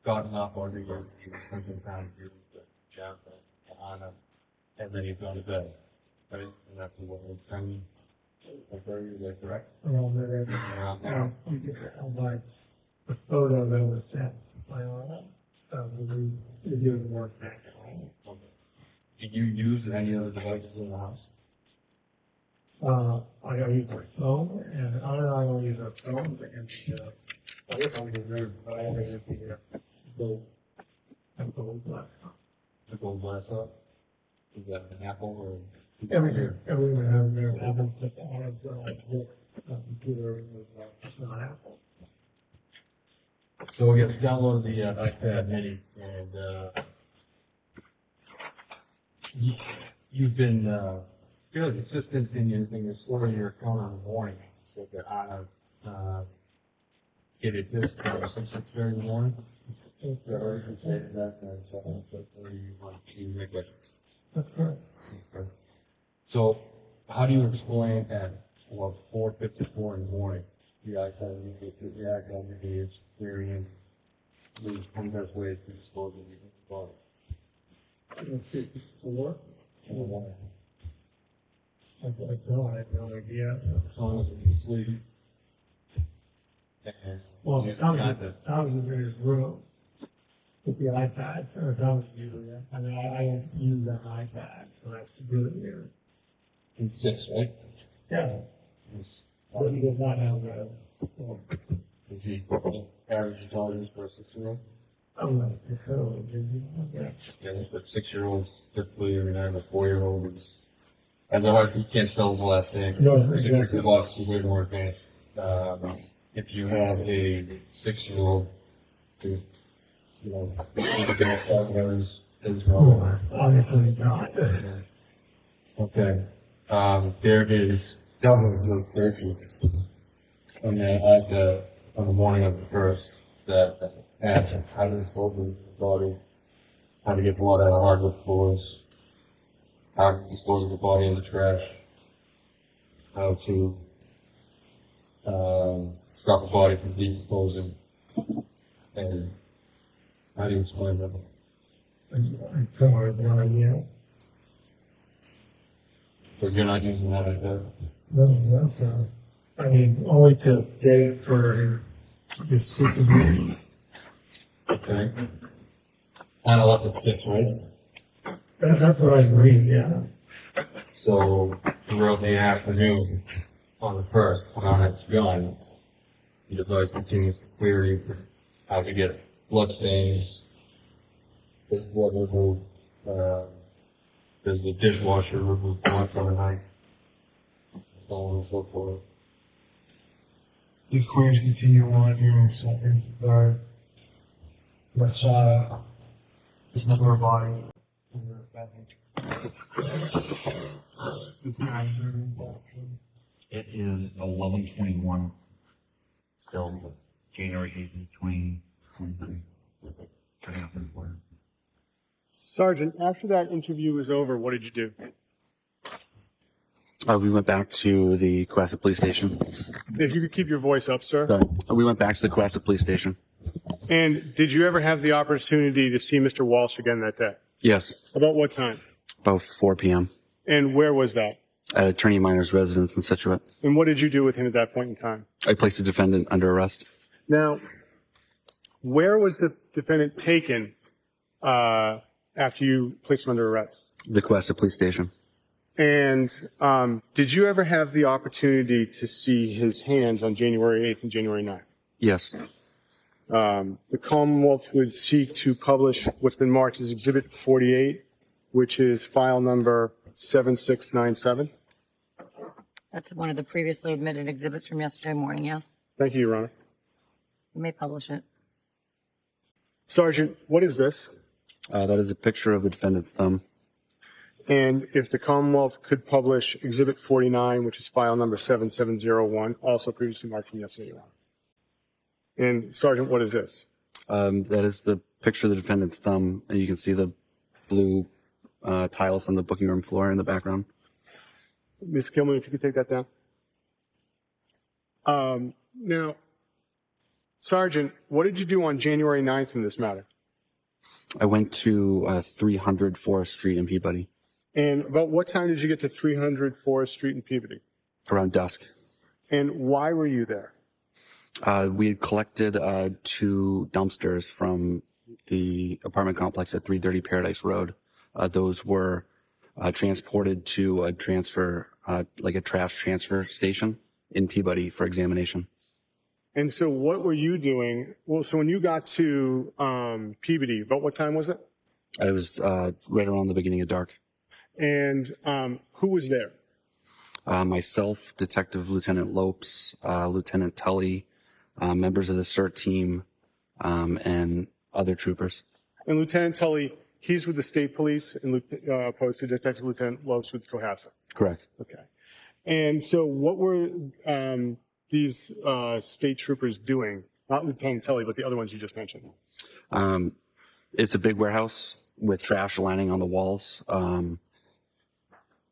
gotten up on the he was spending some time with Jeff and Ana, and then he'd gone to bed. Right? And that's what we're trying to is that correct? Around there. Around there. You can tell by the photo that was sent by we do the more exact. Okay. Did you use any other devices in the house? I use my phone, and Anna and I will use our phones, and I guess I'll use their, but I only use the gold laptop. The gold laptop? Is that an Apple or? Everything have their Apple except Anna's computer was not Apple. So we have downloaded the iPad Mini, and you've been fairly consistent in your story, your account in the morning. So that Anna get it this 6:30 in the morning. Is that right? You say that, or you want to make reference? That's correct. Okay. So, how do you explain at 4:54 in the morning? The icon is clearing the best ways to dispose of the body. 54? I don't, I have no idea. Thomas is asleep. And Well, he's Thomas is in his room with the iPad. Thomas is using it. I mean, I don't use that iPad, so that's really weird. He's 6, right? Yeah. He's, But he does not have that. is he average intelligence for a 6-year-old? I'm not so. Yeah. Yeah, but 6-year-olds typically, I mean, I have a 4-year-old who's has a hard, he can't spell his last name. No, 6 exactly. bucks is way more advanced. If you have a 6-year-old who, you know, there's no. Obviously not. Okay. There is dozens of searches on the morning of the 1st that ask how to dispose of the body, how to get blood out of hardwood floors, how to dispose of the body in the trash, how to stop the body from decomposing, and how do you explain that? I don't have no idea. So you're not using that as a That's I mean, only to get it for his stupid movies. okay? On 11/6, right? That's what I read, yeah. So throughout the afternoon on the 1st, when I'm at gun, the device continues to query how to get blood stains, does blood removed, does the dishwasher remove blood from a knife, so on and so forth. These queries continue on here in seconds. Third, let's just number of body. It is 11:21, still January 8th, 2023. Turning off the recorder. Sergeant, after that interview was over, what did you do? We went back to the Cohasset police station. If you could keep your voice up, sir. Sorry. We went back to the Cohasset police station. And did you ever have the opportunity to see Mr. Walsh again that day? Yes, About what time? about 4 p.m. And where was that? at Attorney Minor's residence in Situate. And what did you do with him at that point in time? I placed the defendant under arrest. Now, where was the defendant taken after you placed him under arrest? The Cohasset police station. And did you ever have the opportunity to see his hands on January 8th and January 9th? Yes. The Commonwealth would seek to publish what's been marked as Exhibit 48, which is file number 7697. That's one of the previously admitted exhibits from yesterday morning, yes? Thank you, Your Honor. You may publish it. Sergeant, what is this? That is a picture of the defendant's thumb. And if the Commonwealth could publish Exhibit 49, which is file number 7701, also previously marked from yesterday, Your Honor. And Sergeant, what is this? That is the picture of the defendant's thumb, and you can see the blue tile from the booking room floor in the background. Ms. Kilman, if you could take that down. Now, Sergeant, what did you do on January 9th in this matter? I went to 300 Forest Street in Peabody And about what time did you get to 300 Forest Street in Peabody? around dusk. And why were you there? We had collected 2 dumpsters from the apartment complex at 330 Paradise Road. Those were transported to a transfer, like a trash transfer station in Peabody for examination. And so what were you doing? Well, so when you got to Peabody, about what time was it? It was right around the beginning of dark. And who was there? Myself, Detective Lieutenant Lopes, Lieutenant Tully, members of the CERT team, and other troopers. And Lieutenant Tully, he's with the state police, and opposed to Detective Lieutenant Lopes with Cohasset. Correct. Okay. And so what were these state troopers doing Not Lieutenant Tully, but the other ones you just mentioned. It's a big warehouse with trash lining on the walls.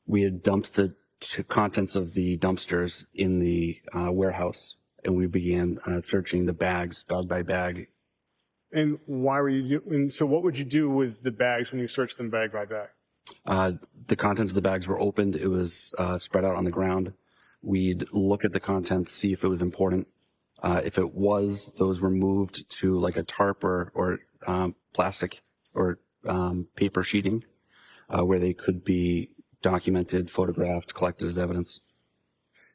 We had dumped the contents of the dumpsters in the warehouse, and we began searching the bags, bag by bag. And why were you doing, so what would you do with the bags when you searched them bag by bag? The contents of the bags were opened. It was spread out on the ground. We'd look at the contents, see if it was important. If it was, those were moved to like a tarp or plastic or paper sheeting where they could be documented, photographed, collected as evidence.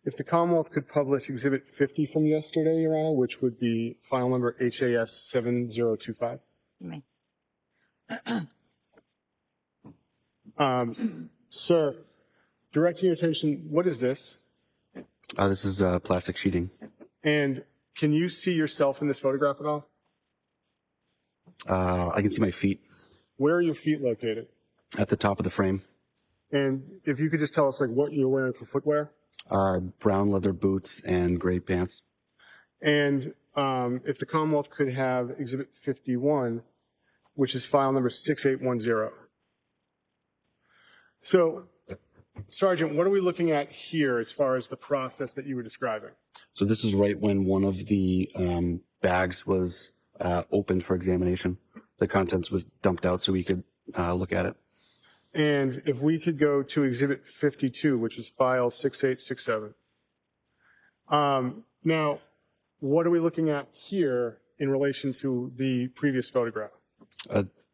If the Commonwealth could publish Exhibit 50 from yesterday, Your Honor, which would be file number HAS 7025. You may. Sir, directing your attention, what is this? This is plastic sheeting. And can you see yourself in this photograph at all? I can see my feet Where are your feet located? at the top of the frame. And if you could just tell us like what you're wearing for footwear. Brown leather boots and gray pants. And if the Commonwealth could have Exhibit 51, which is file number 6810. So, Sergeant, what are we looking at here as far as the process that you were describing? So this is right when one of the bags was opened for examination. The contents was dumped out so we could look at it. And if we could go to Exhibit 52, which is file 6867. Now, what are we looking at here in relation to the previous photograph?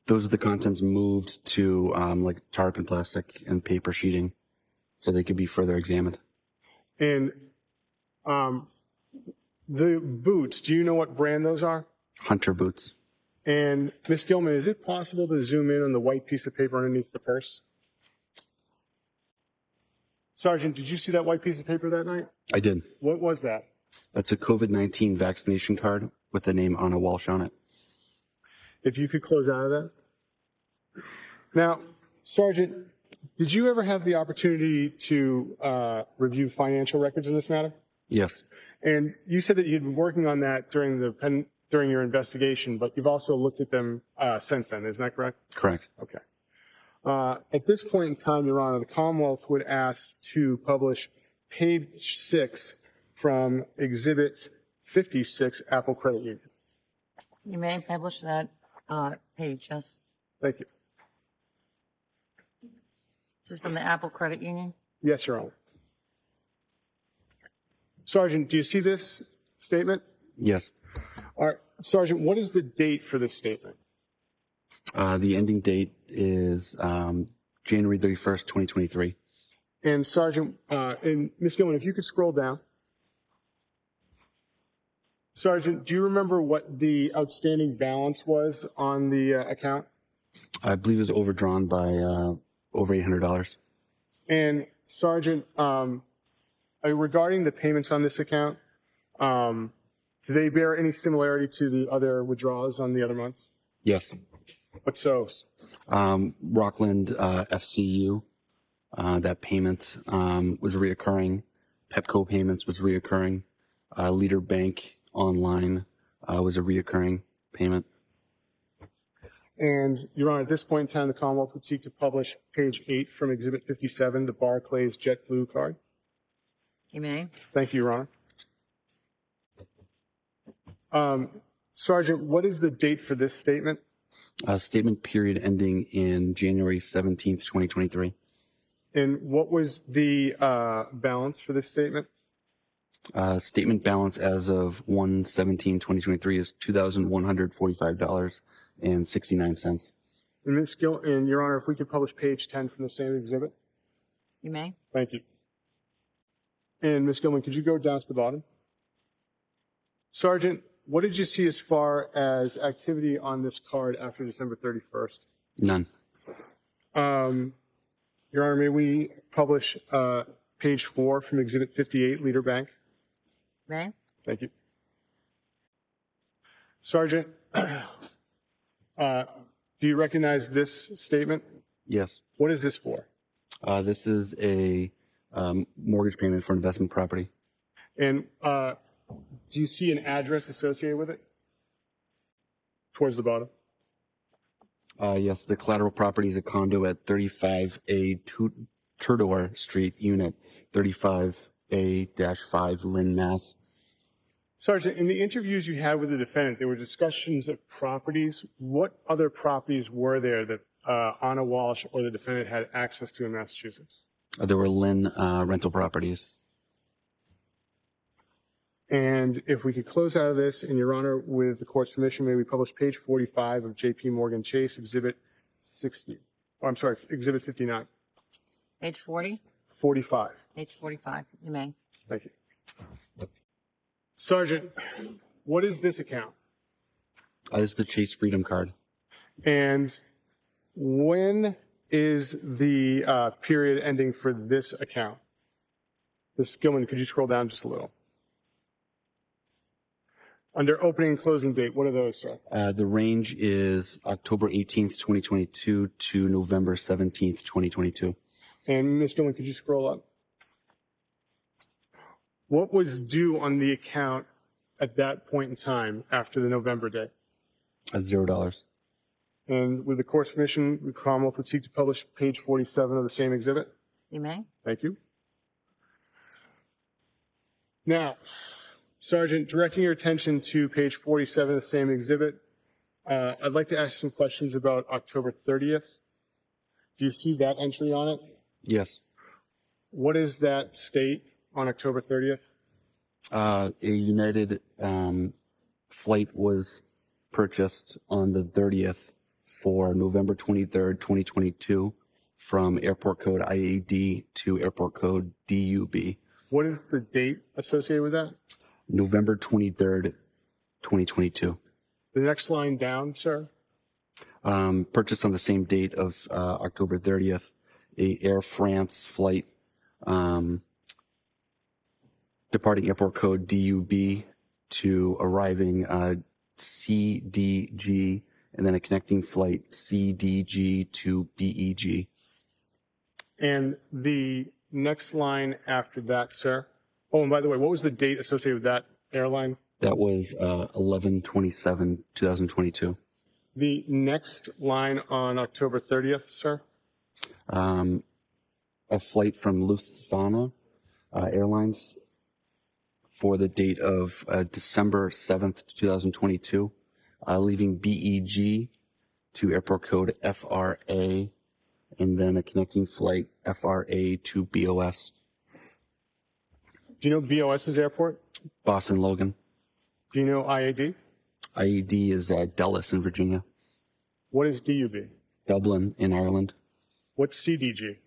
Those are the contents moved to like tarp and plastic and paper sheeting so they could be further examined. And the boots, do you know what brand those are? Hunter boots. And Ms. Gilman, is it possible to zoom in on the white piece of paper underneath the purse? Sergeant, did you see that white piece of paper that night? I did. What was that? That's a COVID-19 vaccination card with the name Ana Walshe on it. If you could close out of that. Now, Sergeant, did you ever have the opportunity to review financial records in this matter? Yes. And you said that you'd been working on that during your investigation, but you've also looked at them since then. Isn't that correct? Correct. Okay. At this point in time, Your Honor, the Commonwealth would ask to publish page 6 from Exhibit 56, Apple Credit Union. You may publish that page, yes. Thank you. This is from the Apple Credit Union. Yes, Your Honor. Sergeant, do you see this statement? Yes. All right. Sergeant, what is the date for this statement? The ending date is January 31st, 2023. And Sergeant, and Ms. Gilman, if you could scroll down. Sergeant, do you remember what the outstanding balance was on the account? I believe it was overdrawn by over $800. And Sergeant, regarding the payments on this account, do they bear any similarity to the other withdrawals on the other months? Yes. What so? Rockland FCU, that payment was reoccurring. Pepco payments was reoccurring. Leader Bank Online was a reoccurring payment. And, Your Honor, at this point in time, the Commonwealth would seek to publish page 8 from Exhibit 57, the Barclays JetBlue card. You may. Thank you, Your Honor. Sergeant, what is the date for this statement? Statement period ending in January 17th, 2023. And what was the balance for this statement? Statement balance as of 1/17/2023 is $2,145.69. And Ms. Gill, and Your Honor, if we could publish page 10 from the same exhibit. You may. Thank you. And Ms. Gilman, could you go down to the bottom? Sergeant, what did you see as far as activity on this card after December 31st? None. Your Honor, may we publish page 4 from Exhibit 58, Leader Bank? May. Thank you. Sergeant, do you recognize this statement? Yes. What is this for? This is a mortgage payment for investment property. And Do you see an address associated with it? Towards the bottom. Yes, the collateral property is a condo at 35A Turdor Street, Unit 35A-5, Lynn, Mass. Sergeant, in the interviews you had with the defendant, there were discussions of properties. What other properties were there that Ana Walshe or the defendant had access to in Massachusetts? There were Lynn rental properties. And if we could close out of this, in Your Honor, with the court's permission, may we publish page 45 of J.P. Morgan Chase, Exhibit 60. Oh, I'm sorry, Exhibit 59. Page 40? 45. Page 45, you may. Thank you. Sergeant, what is this account? This is the Chase Freedom Card. And when is the period ending for this account? Ms. Gilman, could you scroll down just a little? Under opening and closing date, what are those, sir? The range is October 18th, 2022 to November 17th, 2022. And Ms. Gilman, could you scroll up? What was due on the account at that point in time after the November date? $0. And with the court's permission, the Commonwealth would seek to publish page 47 of the same exhibit. You may. Thank you. Now, Sergeant, directing your attention to page 47 of the same exhibit, I'd like to ask some questions about October 30th. Do you see that entry on it? Yes. What is that state on October 30th? A United flight was purchased on the 30th for November 23rd, 2022 from airport code IAD to airport code DUB. What is the date associated with that? November 23rd, 2022. The next line down, sir. Purchased on the same date of October 30th, a Air France flight departing airport code DUB to arriving CDG, and then a connecting flight CDG to BEG. And the next line after that, sir. Oh, and by the way, what was the date associated with that airline? That was 11/27/2022. The next line on October 30th, sir. A flight from Lufthansa Airlines for the date of December 7th, 2022, leaving BEG to airport code FRA, and then a connecting flight FRA to BOS. Do you know BOS's airport? Boston Logan. Do you know IAD? IAD is Dulles in Virginia. What is DUB? Dublin in Ireland. What's CDG?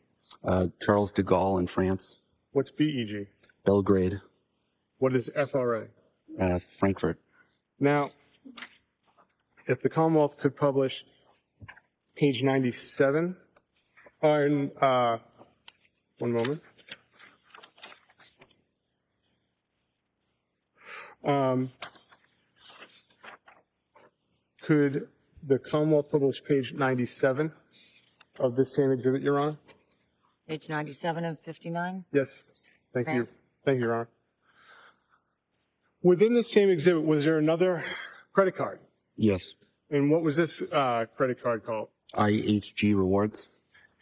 Charles de Gaulle in France. What's BEG? Belgrade. What is FRA? Frankfurt. Now, if the Commonwealth could publish page 97 on, one moment. Could the Commonwealth publish page 97 of this same exhibit, Your Honor? Page 97 of 59? Yes. Thank you. Okay. Thank you, Your Honor. Within the same exhibit, was there another credit card? Yes. And what was this credit card called? IHG Rewards.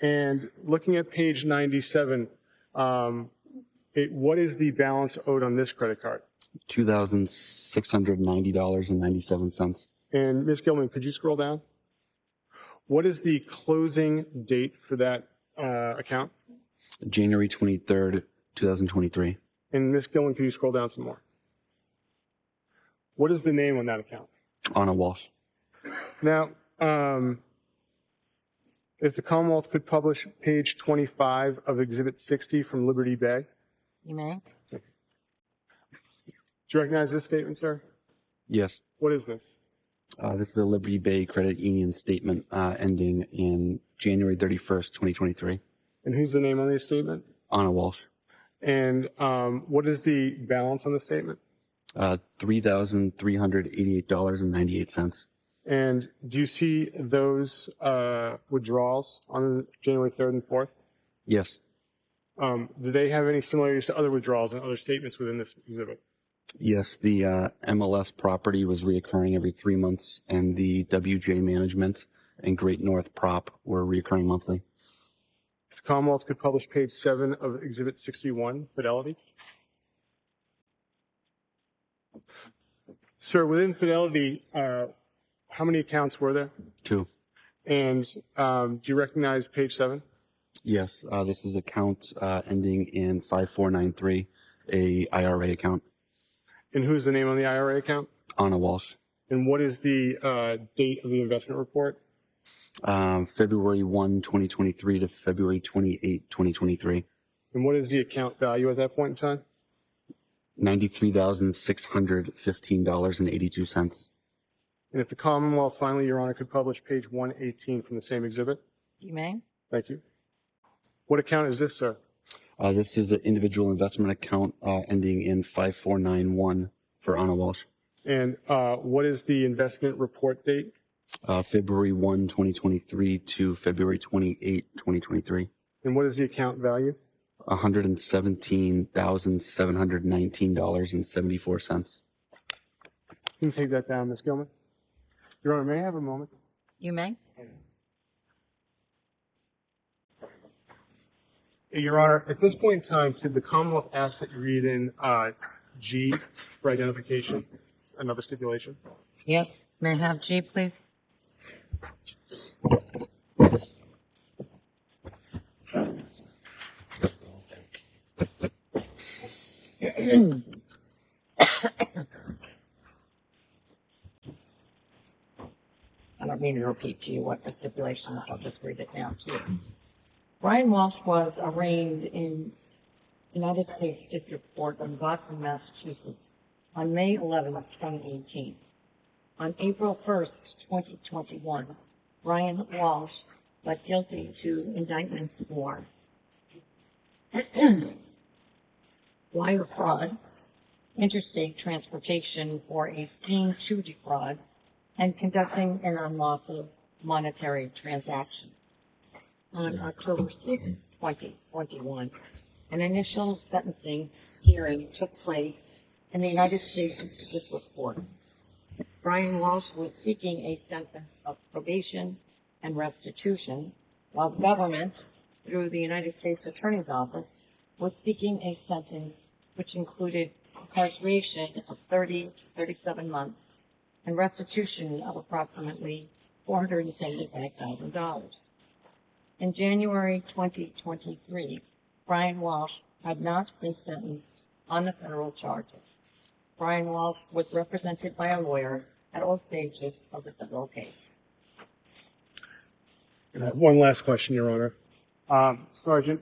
And looking at page 97, what is the balance owed on this credit card? $2,690.97. And Ms. Gilman, could you scroll down? What is the closing date for that account? January 23rd, 2023. And Ms. Gilman, could you scroll down some more? What is the name on that account? Ana Walshe. Now, if the Commonwealth could publish page 25 of Exhibit 60 from Liberty Bay. You may. Do you recognize this statement, sir? Yes. What is this? This is the Liberty Bay Credit Union statement ending in January 31st, 2023. And who's the name on the statement? Ana Walshe. And what is the balance on the statement? $3,388.98. And do you see those withdrawals on January 3rd and 4th? Yes. Do they have any similarities to other withdrawals and other statements within this exhibit? Yes, the MLS property was reoccurring every 3 months, and the WJ Management and Great North Prop were reoccurring monthly. The Commonwealth could publish page 7 of Exhibit 61, Fidelity. Sir, within Fidelity, how many accounts were there? 2. And do you recognize page 7? Yes, this is account ending in 5493, a IRA account. And who's the name on the IRA account? Ana Walshe. And what is the date of the investment report? February 1, 2023 to February 28, 2023. And what is the account value at that point in time? $93,615.82. And if the Commonwealth finally, Your Honor, could publish page 118 from the same exhibit? You may. Thank you. What account is this, sir? This is an individual investment account ending in 5491 for Ana Walshe. And what is the investment report date? February 1, 2023 to February 28, 2023. And what is the account value? $117,719.74. You can take that down, Ms. Gilman. Your Honor, may I have a moment? You may. Your Honor, at this point in time, could the Commonwealth ask that you read in G for identification, another stipulation? Yes. May I have G, please? I don't mean to repeat to you what the stipulation is. I'll just read it now to you. Brian Walshe was arraigned in United States District Court in Boston, Massachusetts on May 11, 2018. On April 1st, 2021, Brian Walshe pled guilty to indictments for wire fraud, interstate transportation for a scheme to defraud, and conducting an unlawful monetary transaction. On October 6, 2021, an initial sentencing hearing took place in the United States District Court. Brian Walshe was seeking a sentence of probation and restitution, while the government, through the United States Attorney's Office, was seeking a sentence which included incarceration of 30 to 37 months and restitution of approximately $475,000. In January 2023, Brian Walshe had not been sentenced on the federal charges. Brian Walshe was represented by a lawyer at all stages of the federal case. One last question, Your Honor. Sergeant,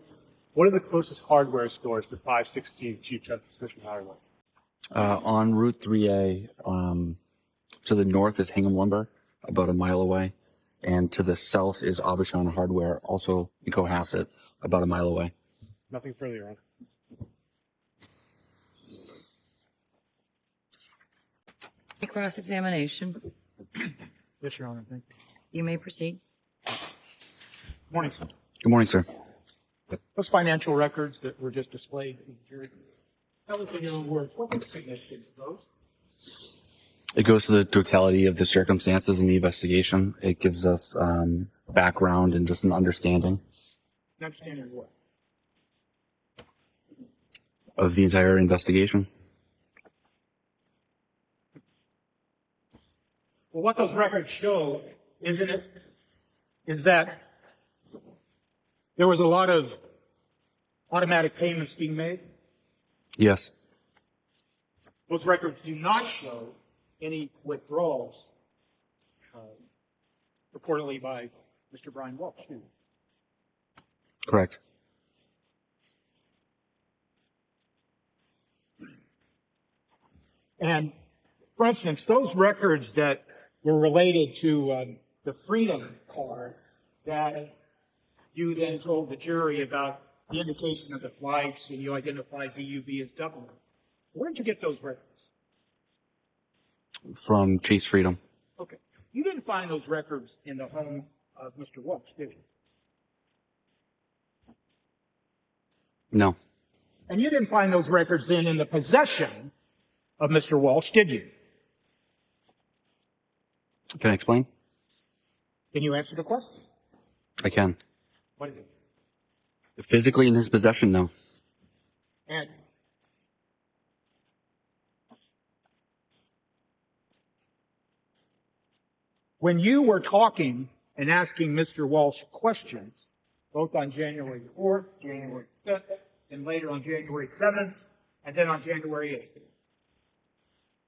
what are the closest hardware stores to 516 Chief Justice Mission Highway? On Route 3A, to the north is Hingham Lumber, about a mile away. And to the south is Abishan Hardware, also in Cohasset, about a mile away. Nothing further, Your Honor. Cross-examination. Yes, Your Honor. Thank you. You may proceed. Morning, sir. Good morning, sir. Those financial records that were just displayed in the jury, tell us in your own words, what's the significance of those? It goes to the totality of the circumstances in the investigation. It gives us background and just an understanding An understanding of what? of the entire investigation. Well, what those records show, isn't it, is that there was a lot of automatic payments being made. Yes. Those records do not show any withdrawals, reportedly by Mr. Brian Walshe. Correct. And, for instance, those records that were related to the Freedom card that you then told the jury about the indication of the flights and you identified DUB as double. Where did you get those records? From Chase Freedom. Okay. You didn't find those records in the home of Mr. Walsh, did you? No. And you didn't find those records then in the possession of Mr. Walshe, did you? Can I explain? Can you answer the question? I can. What is it? Physically in his possession, no. And when you were talking and asking Mr. Walshe questions, both on January 4th, January 5th, and later on January 7th, and then on January 8th,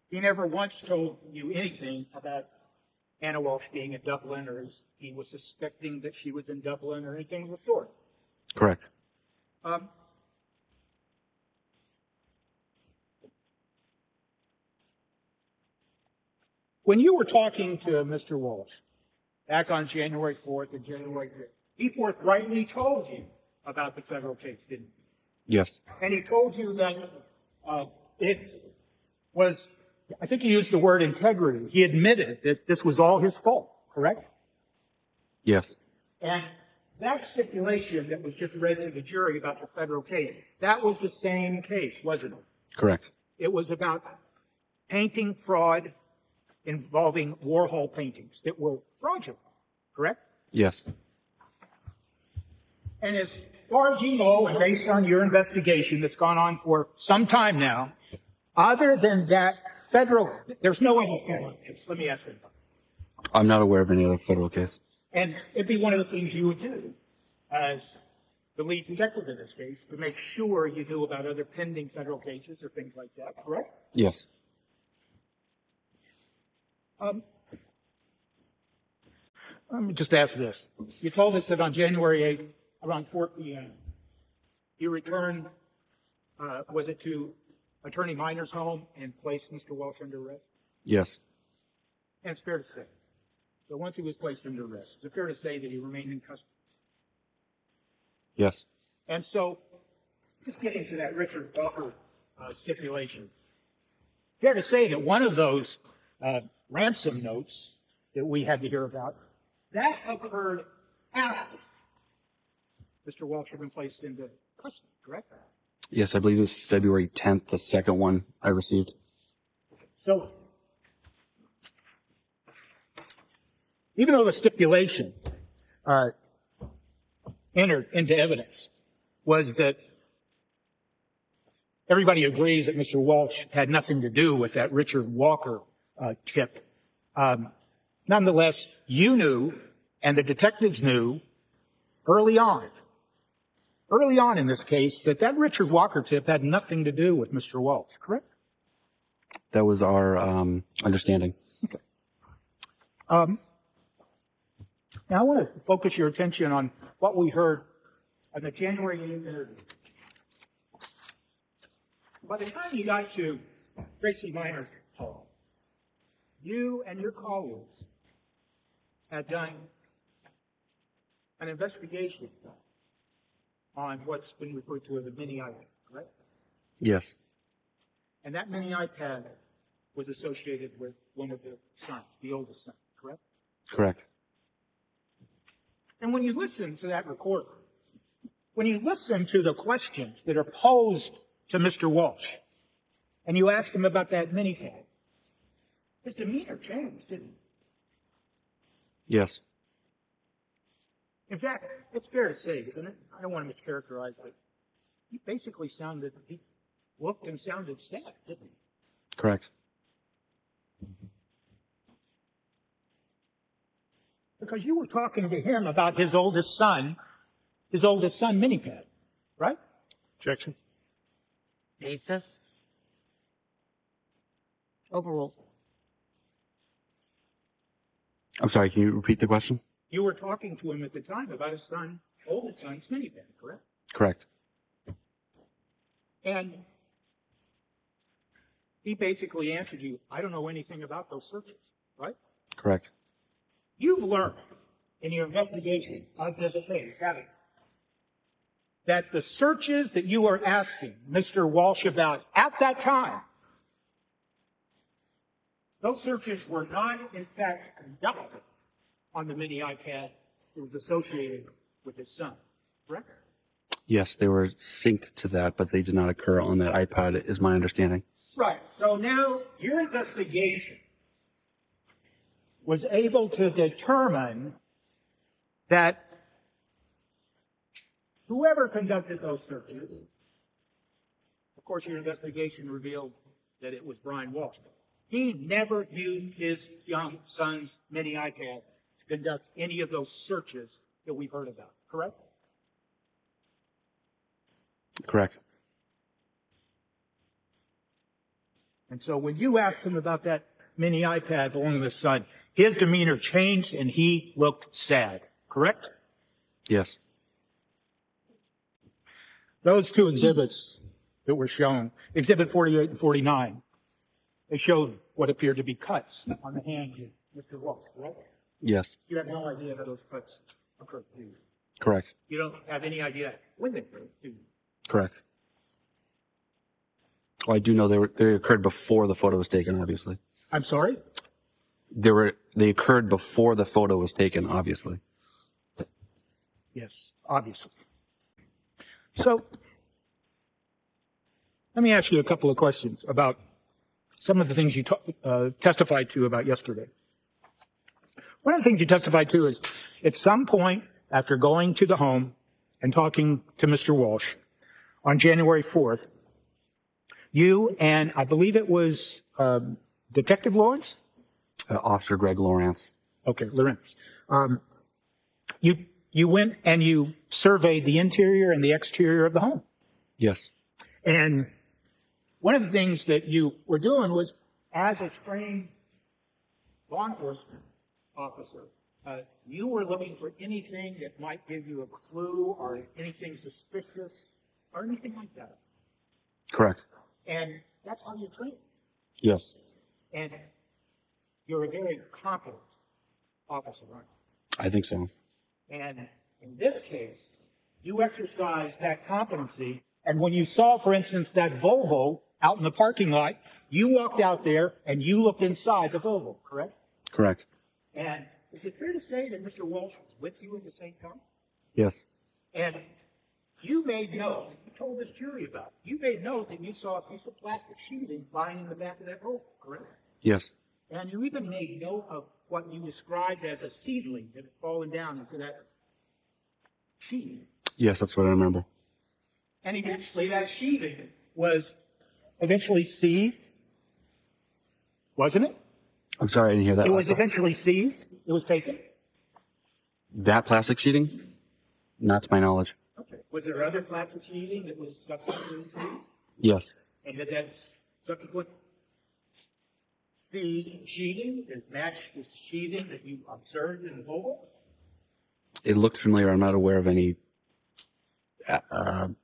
he never once told you anything about Ana Walshe being in Dublin, or he was suspecting that she was in Dublin, or anything of the sort. Correct. When you were talking to Mr. Walshe back on January 4th and January 5th, he forthrightly told you about the federal case, didn't he? Yes. And he told you that it was, I think he used the word integrity. He admitted that this was all his fault, correct? Yes. And that stipulation that was just read to the jury about the federal case, that was the same case, wasn't it? Correct. It was about painting fraud involving Warhol paintings that were fraudulent, correct? Yes. And as far as you know, and based on your investigation that's gone on for some time now, other than that federal, there's no other federal case. Let me ask you. I'm not aware of any other federal case. And it'd be one of the things you would do as the lead detective in this case to make sure you knew about other pending federal cases or things like that, correct? Yes. Let me just ask this. You told us that on January 8th, around 4 p.m., you returned, was it to Attorney Minor's home and placed Mr. Walshe under arrest? Yes. And it's fair to say. So once he was placed under arrest, is it fair to say that he remained in custody? Yes. And so, just getting to that Richard Walker stipulation, fair to say that one of those ransom notes that we had to hear about, that occurred after Mr. Walshe had been placed into custody, correct? Yes, I believe it was February 10th, the second one I received. So, even though the stipulation entered into evidence was that everybody agrees that Mr. Walshe had nothing to do with that Richard Walker tip, nonetheless, you knew, and the detectives knew, early on in this case, that Richard Walker tip had nothing to do with Mr. Walshe, correct? That was our understanding. Okay. Now I want to focus your attention on what we heard on the January 8th interview. By the time you got to Tracy Minor's home, you and your colleagues had done an investigation on what's been referred to as a mini iPad, correct? Yes. And that mini iPad was associated with one of the sons, the oldest son, correct? Correct. And when you listen to that recording, when you listen to the questions that are posed to Mr. Walshe, and you ask him about that minipad, his demeanor changed, didn't it? Yes. In fact, it's fair to say, isn't it? I don't want to mischaracterize, but he basically he looked and sounded sad, didn't he? Correct. Because you were talking to him about his oldest son minipad, right? Objection. Basis. Overruled. I'm sorry, can you repeat the question? You were talking to him at the time about his oldest son's minipad, correct? Correct. And he basically answered you, I don't know anything about those searches, right? Correct. You've learned in your investigation of this case, haven't you, that the searches that you were asking Mr. Walshe about at that time, those searches were not, in fact, conducted on the mini iPad that was associated with his son, correct? Yes, they were synced to that, but they did not occur on that iPad, is my understanding. Right. So now your investigation was able to determine that whoever conducted those searches, of course, your investigation revealed that it was Brian Walshe. He never used his young son's mini iPad to conduct any of those searches that we've heard about, correct? Correct. And so when you asked him about that mini iPad belonging to his son, his demeanor changed and he looked sad, correct? Yes. Those two exhibits that were shown, Exhibit 48 and 49, they showed what appeared to be cuts on the hands of Mr. Walsh, correct? Yes. You have no idea how those cuts occurred, do you? Correct. You don't have any idea when they occurred, do you? Correct. Well, I do know they occurred before the photo was taken, obviously. I'm sorry? They occurred before the photo was taken, obviously. Yes, obviously. So, let me ask you a couple of questions about some of the things you testified to about yesterday. One of the things you testified to is at some point after going to the home and talking to Mr. Walsh on January 4th, you and I believe it was Detective Lawrence? Officer Greg Lawrence. Okay, Lawrence. You went and you surveyed the interior and the exterior of the home. Yes. And one of the things that you were doing was, as a trained law enforcement officer, you were looking for anything that might give you a clue or anything suspicious or anything like that. Correct. And that's how you're trained. Yes. And you're a very competent officer, aren't you? I think so. And in this case, you exercised that competency. And when you saw, for instance, that Volvo out in the parking lot, you walked out there and you looked inside the Volvo, correct? Correct. And is it fair to say that Mr. Walsh was with you at the same time? Yes. And you made note, you told this jury about it, you made note that you saw a piece of plastic sheeting lying in the back of that Volvo, correct? Yes. And you even made note of what you described as a seedling that had fallen down into that sheeting. Yes, that's what I remember. And eventually that sheeting was eventually seized, wasn't it? I'm sorry, I didn't hear that. It was eventually seized. It was taken. That plastic sheeting? Not to my knowledge. Okay. Was there other plastic sheeting that was subsequently seized? Yes. And did that subsequent seized sheeting that matched the sheeting that you observed in the Volvo? It looked familiar. I'm not aware of any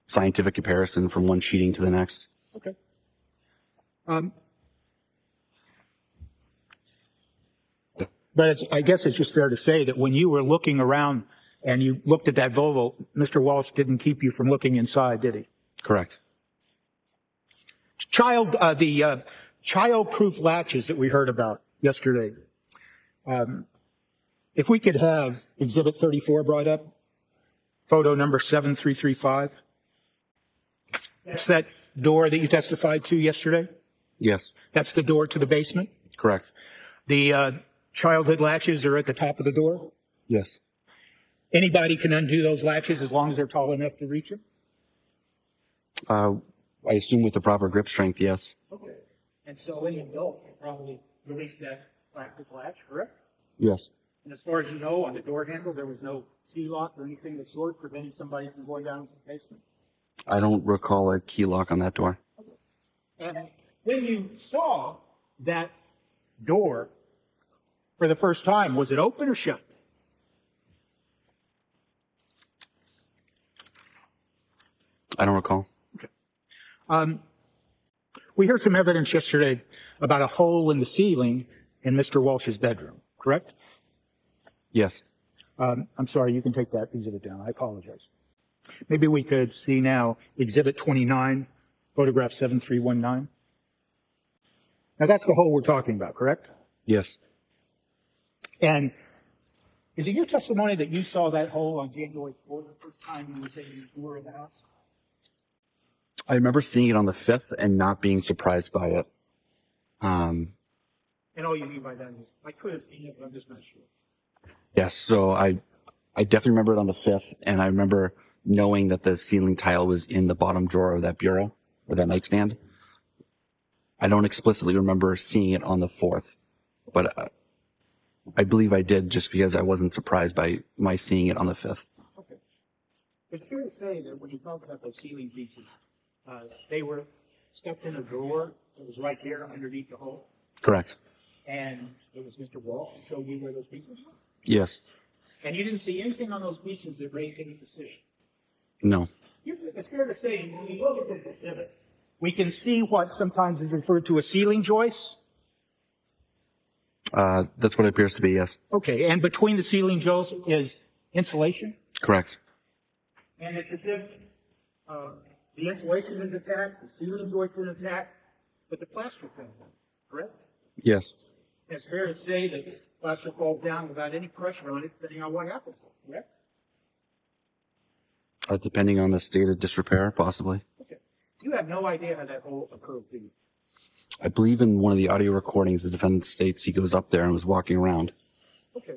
scientific comparison from one sheeting to the next. Okay. But I guess it's just fair to say that when you were looking around and you looked at that Volvo, Mr. Walsh didn't keep you from looking inside, did he? Correct. The child-proof latches that we heard about yesterday. If we could have Exhibit 34 brought up, photo number 7335. That's that door that you testified to yesterday? Yes. That's the door to the basement? Correct. The childhood latches are at the top of the door? Yes. Anybody can undo those latches as long as they're tall enough to reach them? I assume with the proper grip strength, yes. Okay. And so any adult can probably release that plastic latch, correct? Yes. And as far as you know, on the door handle, there was no key lock or anything of the sort preventing somebody from going down into the basement? I don't recall a key lock on that door. And when you saw that door for the first time, was it open or shut? I don't recall. We heard some evidence yesterday about a hole in the ceiling in Mr. Walsh's bedroom, correct? Yes. I'm sorry, you can take that exhibit down. I apologize. Maybe we could see now Exhibit 29, photograph 7319. Now that's the hole we're talking about, correct? Yes. And is it your testimony that you saw that hole on January 4th, the first time you were taking a tour of the house? I remember seeing it on the 5th and not being surprised by it. And all you mean by that is, I could have seen it, but I'm just not sure. Yes, so I definitely remember it on the 5th, and I remember knowing that the ceiling tile was in the bottom drawer of that bureau, or that nightstand. I don't explicitly remember seeing it on the 4th, but I believe I did just because I wasn't surprised by my seeing it on the 5th. Okay. Is it fair to say that when you talk about those ceiling pieces, they were stuffed in a drawer that was right there underneath the hole? Correct. And it was Mr. Walsh who showed you where those pieces were? Yes. And you didn't see anything on those pieces that raised any suspicion? No. It's fair to say, when we look at this exhibit, we can see what sometimes is referred to as ceiling joists. That's what it appears to be, yes. Okay, and between the ceiling joists is insulation? Correct. And it's as if the insulation is attacked, the ceiling joist is attacked, but the plaster fell down, correct? Yes. And it's fair to say that the plaster falls down without any pressure on it, depending on what happens, correct? Depending on the state of disrepair, possibly. Okay. You have no idea how that hole occurred, do you? I believe in one of the audio recordings, the defendant states he goes up there and was walking around. Okay.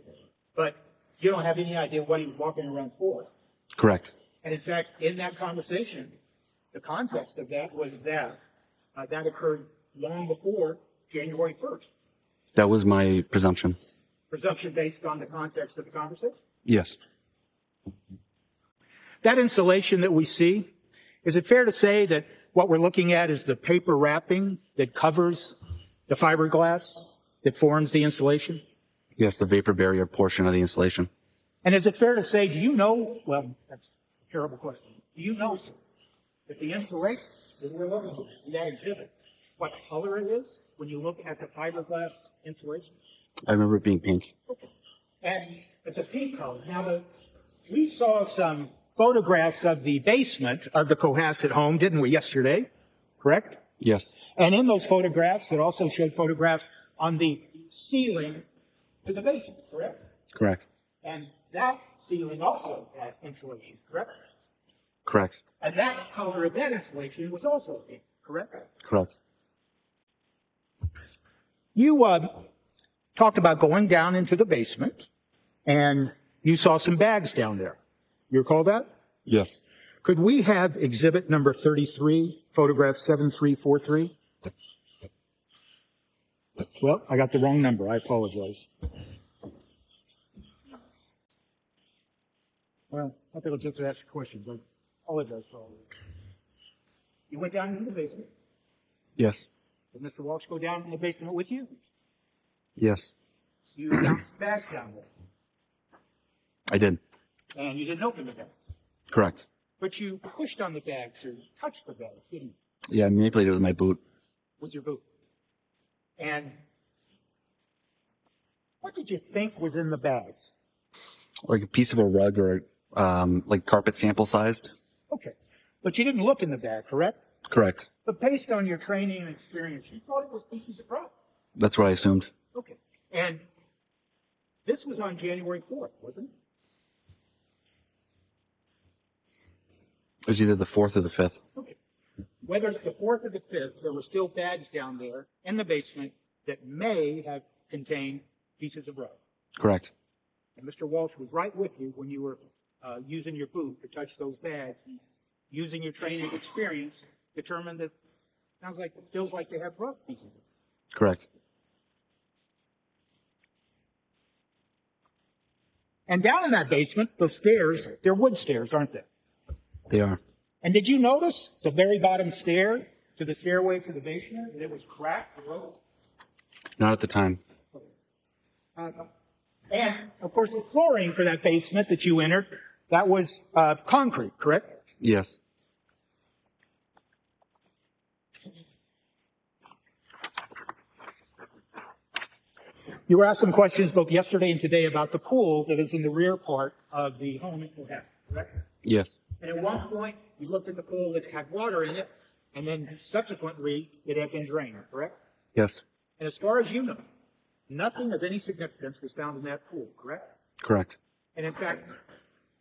But you don't have any idea what he was walking around for. Correct. And in fact, in that conversation, the context of that was that that occurred long before January 1st. That was my presumption. Presumption based on the context of the conversation? Yes. That insulation that we see, is it fair to say that what we're looking at is the paper wrapping that covers the fiberglass that forms the insulation? Yes, the vapor barrier portion of the insulation. And is it fair to say, do you know, well, that's a terrible question. Do you know, sir, that the insulation that we're looking at in that exhibit, what color it is when you look at the fiberglass insulation? I remember it being pink. And it's a pink color. Now, we saw some photographs of the basement of the Cohasset home, didn't we, yesterday? Correct? Yes. And in those photographs, it also showed photographs on the ceiling to the basement, correct? Correct. And that ceiling also had insulation, correct? Correct. And that color of that insulation was also pink, correct? Correct. You talked about going down into the basement, and you saw some bags down there. You recall that? Yes. Could we have exhibit number 33, photograph 7343? Well, I got the wrong number. I apologize. Well, I think I'll just ask you questions. I apologize for all this. You went down into the basement. Yes. Did Mr. Walsh go down in the basement with you? Yes. You bounced bags down there. I did. And you didn't open the bags. Correct. But you pushed on the bags or touched the bags, didn't you? Yeah, I manipulated it with my boot. With your boot. And what did you think was in the bags? Like a piece of a rug or like carpet sample sized. Okay. But you didn't look in the bag, correct? Correct. But based on your training and experience, you thought it was pieces of rock. That's what I assumed. Okay. And this was on January 4th, wasn't it? It was either the 4th or the 5th. Okay. Whether it's the 4th or the 5th, there were still bags down there in the basement that may have contained pieces of rock. Correct. And Mr. Walsh was right with you when you were using your boot to touch those bags. Using your training and experience, determined that feels like they have rock pieces. Correct. And down in that basement, those stairs, they're wood stairs, aren't they? They are. And did you notice the very bottom stair to the stairway to the basement? That it was cracked, broke? Not at the time. And, of course, the flooring for that basement that you entered, that was concrete, correct? Yes. You were asked some questions both yesterday and today about the pool that is in the rear part of the home in Cohasset, correct? Yes. And at one point, you looked at the pool that had water in it, and then subsequently, it had been drained, correct? Yes. And as far as you know, nothing of any significance was found in that pool, correct? Correct. And in fact,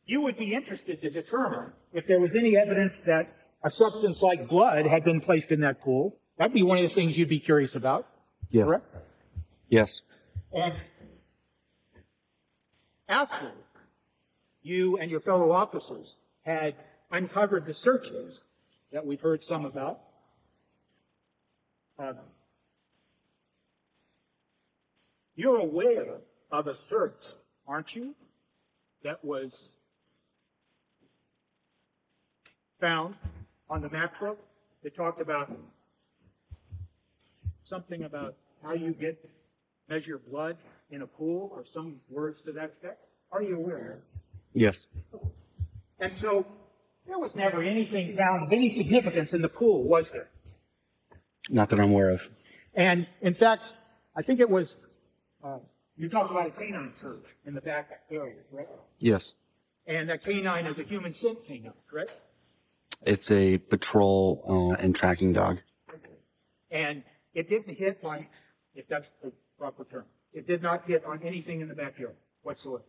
you would be interested to determine if there was any evidence that a substance like blood had been placed in that pool. That'd be one of the things you'd be curious about, Yes. correct? Yes. And after you and your fellow officers had uncovered the searches that we've heard some about, you're aware of a search, aren't you, that was found on the map book that talked about something about how you measure blood in a pool or some words to that effect? Are you aware? Yes. And so there was never anything found of any significance in the pool, was there? Not that I'm aware of. And in fact, I think it was, you talked about a canine search in the back area, correct? Yes. And that canine is a human scent canine, correct? It's a patrol and tracking dog. And it didn't hit on, if that's the proper term, it did not hit on anything in the backyard whatsoever.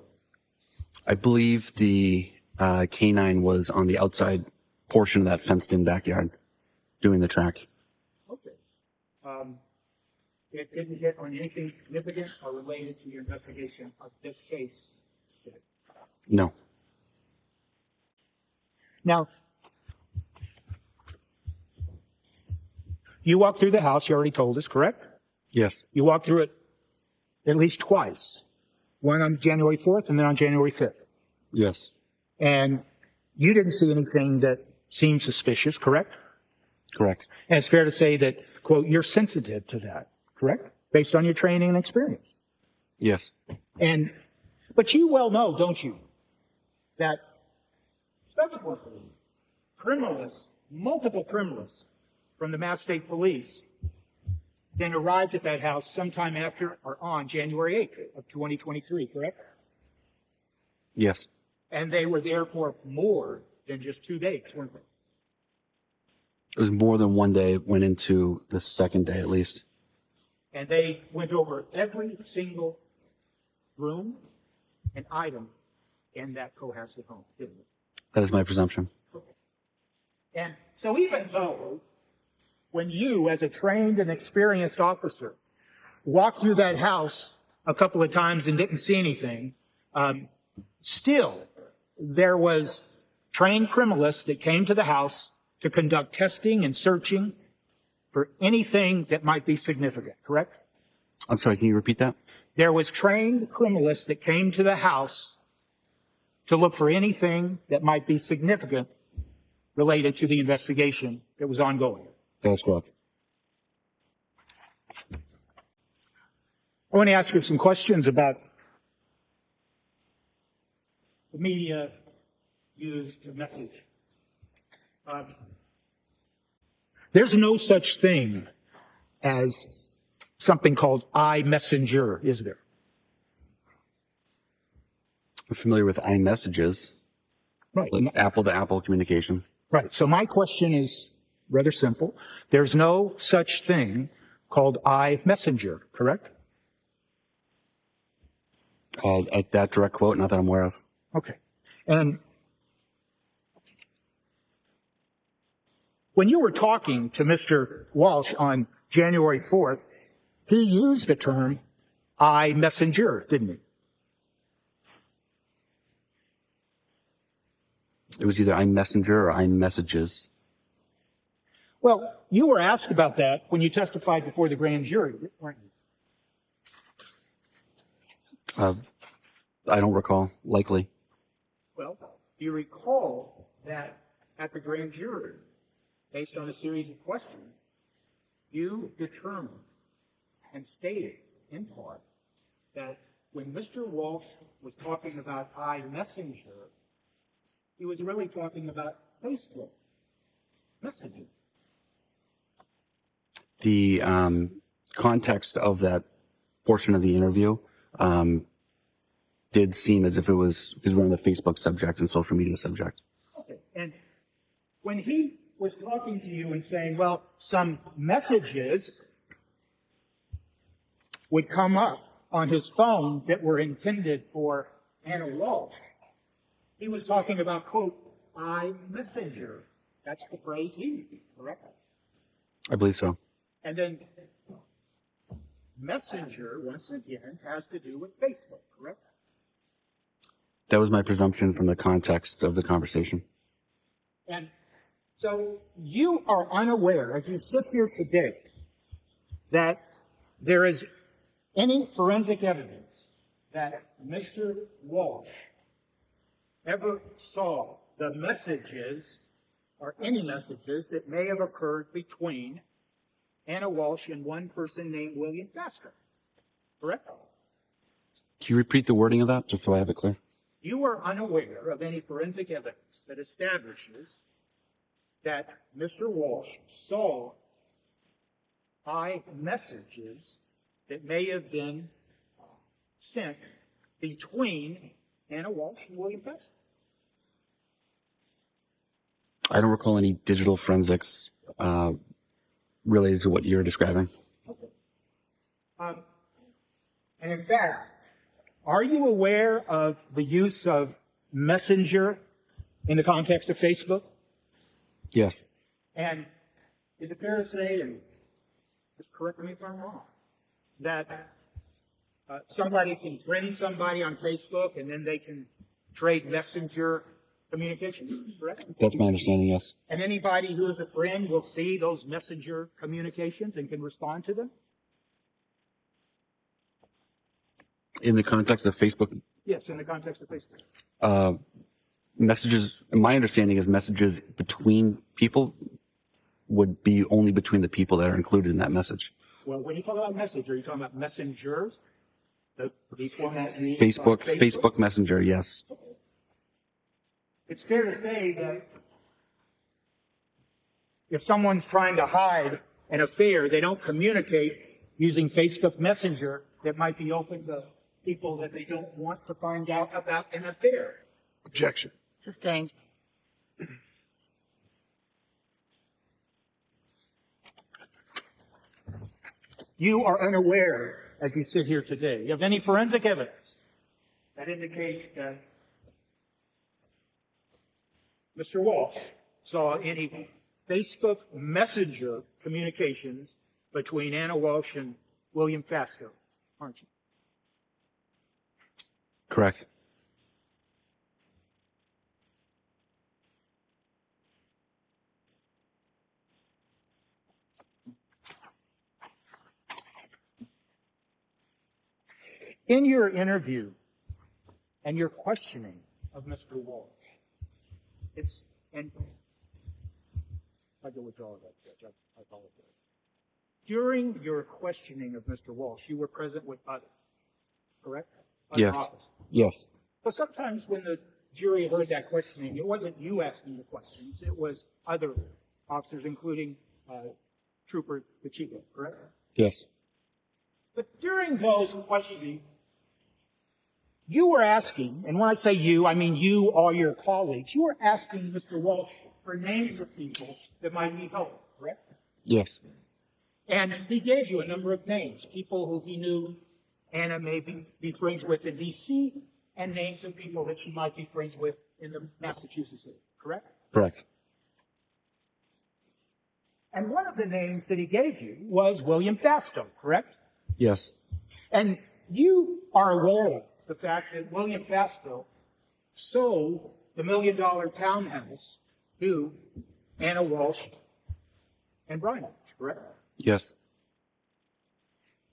I believe the canine was on the outside portion of that fenced-in backyard doing the track. Okay. It didn't hit on anything significant or related to your investigation of this case today. No. Now, you walked through the house, you already told us, correct? Yes. You walked through it at least twice. One on January 4th and then on January 5th. Yes. And you didn't see anything that seemed suspicious, correct? Correct. And it's fair to say that, quote, you're sensitive to that, correct? Based on your training and experience. Yes. But you well know, don't you, that subsequently, multiple criminalists from the Mass State Police then arrived at that house sometime after or on January 8th of 2023, correct? Yes. And they were there for more than just 2 days, weren't they? It was more than one day, went into the second day at least. And they went over every single room and item in that Cohasset home, didn't they? That is my presumption. And so even though when you, as a trained and experienced officer, walked through that house a couple of times and didn't see anything, still there was trained criminalists that came to the house to conduct testing and searching for anything that might be significant, correct? I'm sorry, can you repeat that? There was trained criminalists that came to the house to look for anything that might be significant related to the investigation that was ongoing. That is correct. I want to ask you some questions about the media used to message. There's no such thing as something called iMessenger, is there? I'm familiar with iMessages, Right. like Apple-to-Apple communication. Right. So my question is rather simple. There's no such thing called iMessenger, correct? At that direct quote, not that I'm aware of. Okay. And when you were talking to Mr. Walshe on January 4th, he used the term iMessenger, didn't he? It was either iMessenger or iMessages. Well, you were asked about that when you testified before the grand jury, weren't you? I don't recall. Likely. Well, you recall that at the grand jury, based on a series of questions, you determined and stated in part that when Mr. Walshe was talking about iMessenger, he was really talking about Facebook messaging. The context of that portion of the interview did seem as if it was because we're on the Facebook subject and social media subject. Okay. And when he was talking to you and saying, well, some messages would come up on his phone that were intended for Ana Walshe, he was talking about, quote, iMessenger That's the phrase he used, correct? I believe so. And then messenger, once again, has to do with Facebook, correct? That was my presumption from the context of the conversation. And so you are unaware, as you sit here today, that there is any forensic evidence that Mr. Walsh ever saw the messages or any messages that may have occurred between Ana Walshe and one person named William Faster, correct? Can you repeat the wording of that, just so I have it clear? You are unaware of any forensic evidence that establishes that Mr. Walsh saw messages that may have been sent between Ana Walshe and William Faster. I don't recall any digital forensics related to what you're describing. And in fact, are you aware of the use of Messenger in the context of Facebook? Yes. And is it fair to say, and just correct me if I'm wrong, that somebody can friend somebody on Facebook and then they can trade Messenger communication, correct? That's my understanding, yes. And anybody who is a friend will see those Messenger communications and can respond to them? In the context of Facebook, Yes, in the context of Facebook. messages, my understanding is messages between people would be only between the people that are included in that message. Well, when you talk about Messenger, are you talking about messengers? The format used Facebook, on Facebook Messenger, yes. It's fair to say that if someone's trying to hide an affair, they don't communicate using Facebook Messenger that might be open to people that they don't want to find out about an affair. Objection. Sustained. You are unaware, as you sit here today, of any forensic evidence that indicates that Mr. Walsh saw any Facebook Messenger communications between Ana Walshe and William Faster, aren't you? Correct. In your interview and your questioning of Mr. Walsh, and I go withdraw that, Judge. I apologize. During your questioning of Mr. Walsh, you were present with others, correct? Other Yes. officers. Yes. But sometimes when the jury heard that questioning, it wasn't you asking the questions, it was other officers, including Trooper Pacheco, correct? Yes. But during those questioning, you were asking, and when I say you, I mean you or your colleagues, you were asking Mr. Walsh for names of people that might be helpful, correct? Yes. And he gave you a number of names, people who he knew Anna may be friends with in D.C., and names of people that she might be friends with in the Massachusetts area, correct? Correct. And one of the names that he gave you was William Fasto, correct? Yes. And you are aware of the fact that William Fasto sold the $1 million townhouse to Ana Walshe and Brian Walshe, correct? Yes.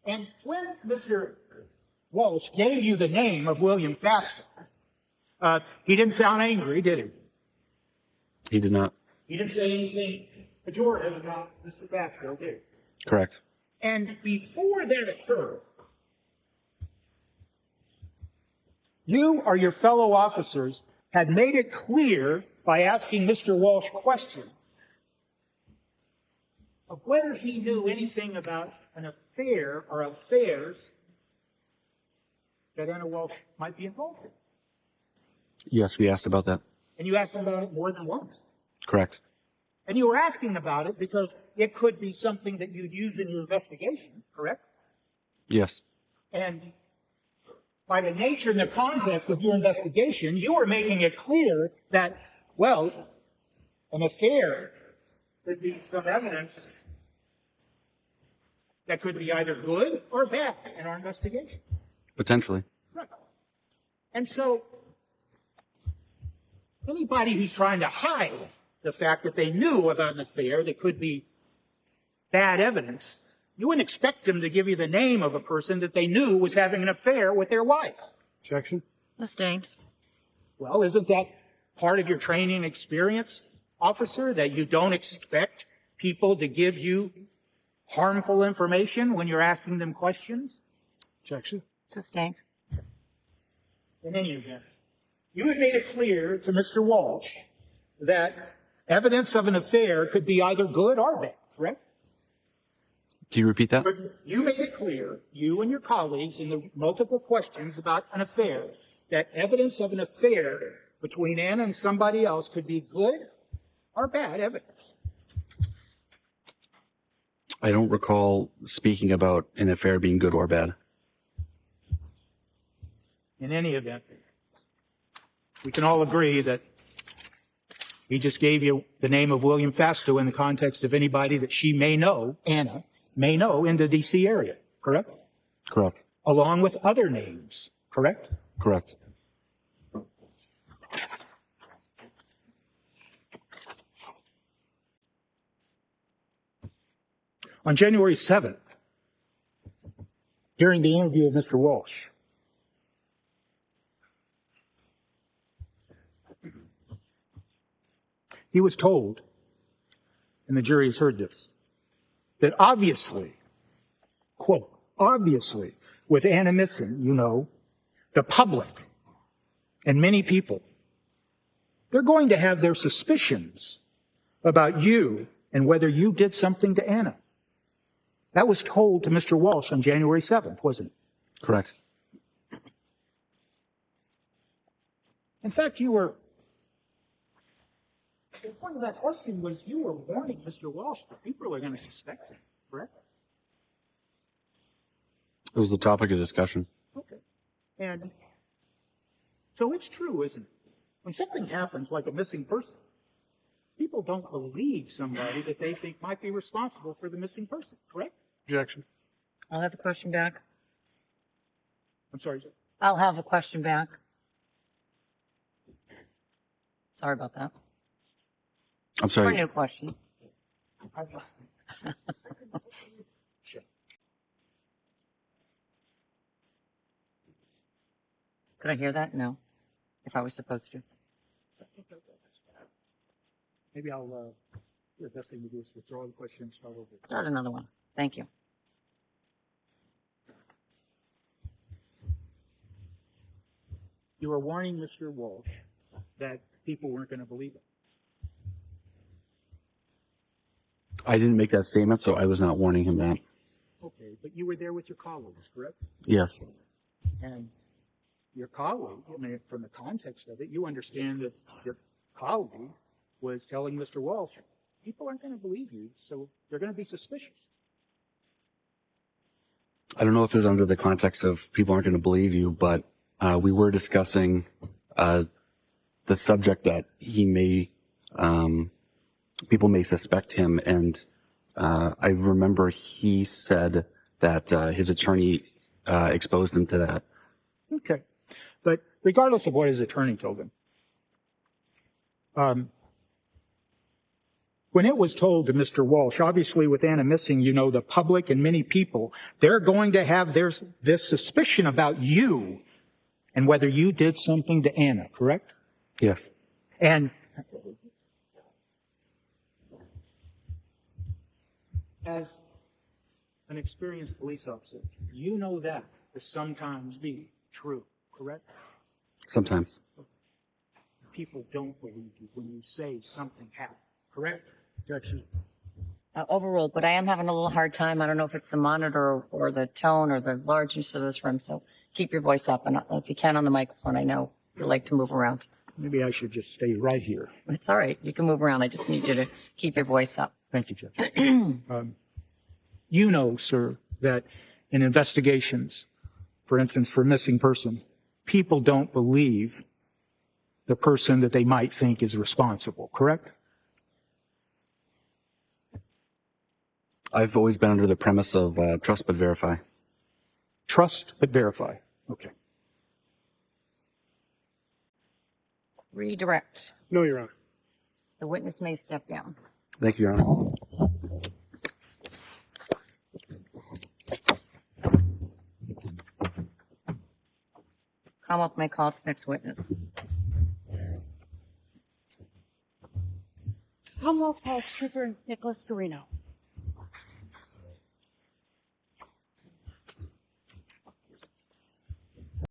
And when Mr. Walsh gave you the name of William Fasto, he didn't sound angry, did he? He did not. He didn't say anything pejorative about Mr. Fasto, did he? Correct. And before that occurred, you or your fellow officers had made it clear by asking Mr. Walsh questions of whether he knew anything about an affair or affairs that Ana Walshe might be involved in. Yes, we asked about that. And you asked him about it more than once. Correct. And you were asking about it because it could be something that you'd use in your investigation, correct? Yes. And by the nature and the context of your investigation, you were making it clear that, well, an affair could be some evidence that could be either good or bad in our investigation. Potentially. Right. And so, anybody who's trying to hide the fact that they knew about an affair that could be bad evidence, you wouldn't expect them to give you the name of a person that they knew was having an affair with their wife. Objection? Sustained. Well, isn't that part of your training experience, officer, that you don't expect people to give you harmful information when you're asking them questions? Objection? Sustained. In any event, you had made it clear to Mr. Walsh that evidence of an affair could be either good or bad, correct? Can you repeat that? But you made it clear, you and your colleagues, in the multiple questions about an affair, that evidence of an affair between Anna and somebody else could be good or bad evidence. I don't recall speaking about an affair being good or bad. In any event, we can all agree that he just gave you the name of William Fastow in the context of anybody that she may know, Anna, may know in the D.C. area, correct? Correct. Along with other names, correct? Correct. On January 7th, during the interview of Mr. Walsh, he was told, and the jury has heard this, that obviously, quote, obviously, with Anna missing, you know, the public and many people, they're going to have their suspicions about you and whether you did something to Anna. That was told to Mr. Walsh on January 7th, wasn't it? Correct. In fact, the point of that question was you were warning Mr. Walsh that people are going to suspect him, correct? It was the topic of discussion. Okay. And so it's true, isn't it? When something happens like a missing person, people don't believe somebody that they think might be responsible for the missing person, correct? Objection? I'll have the question back. I'm sorry, sir. I'll have the question back. Sorry about that. I'm For a sorry. new question. Sure. Could I hear that? No. If I was supposed to. Maybe the best thing to do is withdraw the question and start over. Start another one. Thank you. You were warning Mr. Walsh that people weren't going to believe it. I didn't make that statement, so I was not warning him that. Okay, but you were there with your colleagues, correct? Yes. And your colleague, I mean, from the context of it, you understand that your colleague was telling Mr. Walsh, people aren't going to believe you, so they're going to be suspicious. I don't know if it was under the context of people aren't going to believe you, but we were discussing the subject that he may, people may suspect him. And I remember he said that his attorney exposed him to that. Okay. But regardless of what his attorney told him, when it was told to Mr. Walsh, obviously with Anna missing, you know, the public and many people, they're going to have this suspicion about you and whether you did something to Anna, correct? Yes. And as an experienced police officer, you know that to sometimes be true, correct? Sometimes. People don't believe you when you say something happened, correct? Objection. Overruled, but I am having a little hard time. I don't know if it's the monitor or the tone or the largeness of this room. So keep your voice up. And if you can on the microphone, I know you like to move around. Maybe I should just stay right here. It's all right. You can move around. I just need you to keep your voice up. Thank you, Judge. You know, sir, that in investigations, for instance, for a missing person, people don't believe the person that they might think is responsible, correct? I've always been under the premise of trust but verify. Trust but verify. Okay. Redirect. No, Your Honor. The witness may step down. Thank you, Your Honor. Commonwealth may call its next witness. Commonwealth calls Trooper Nicholas Garino.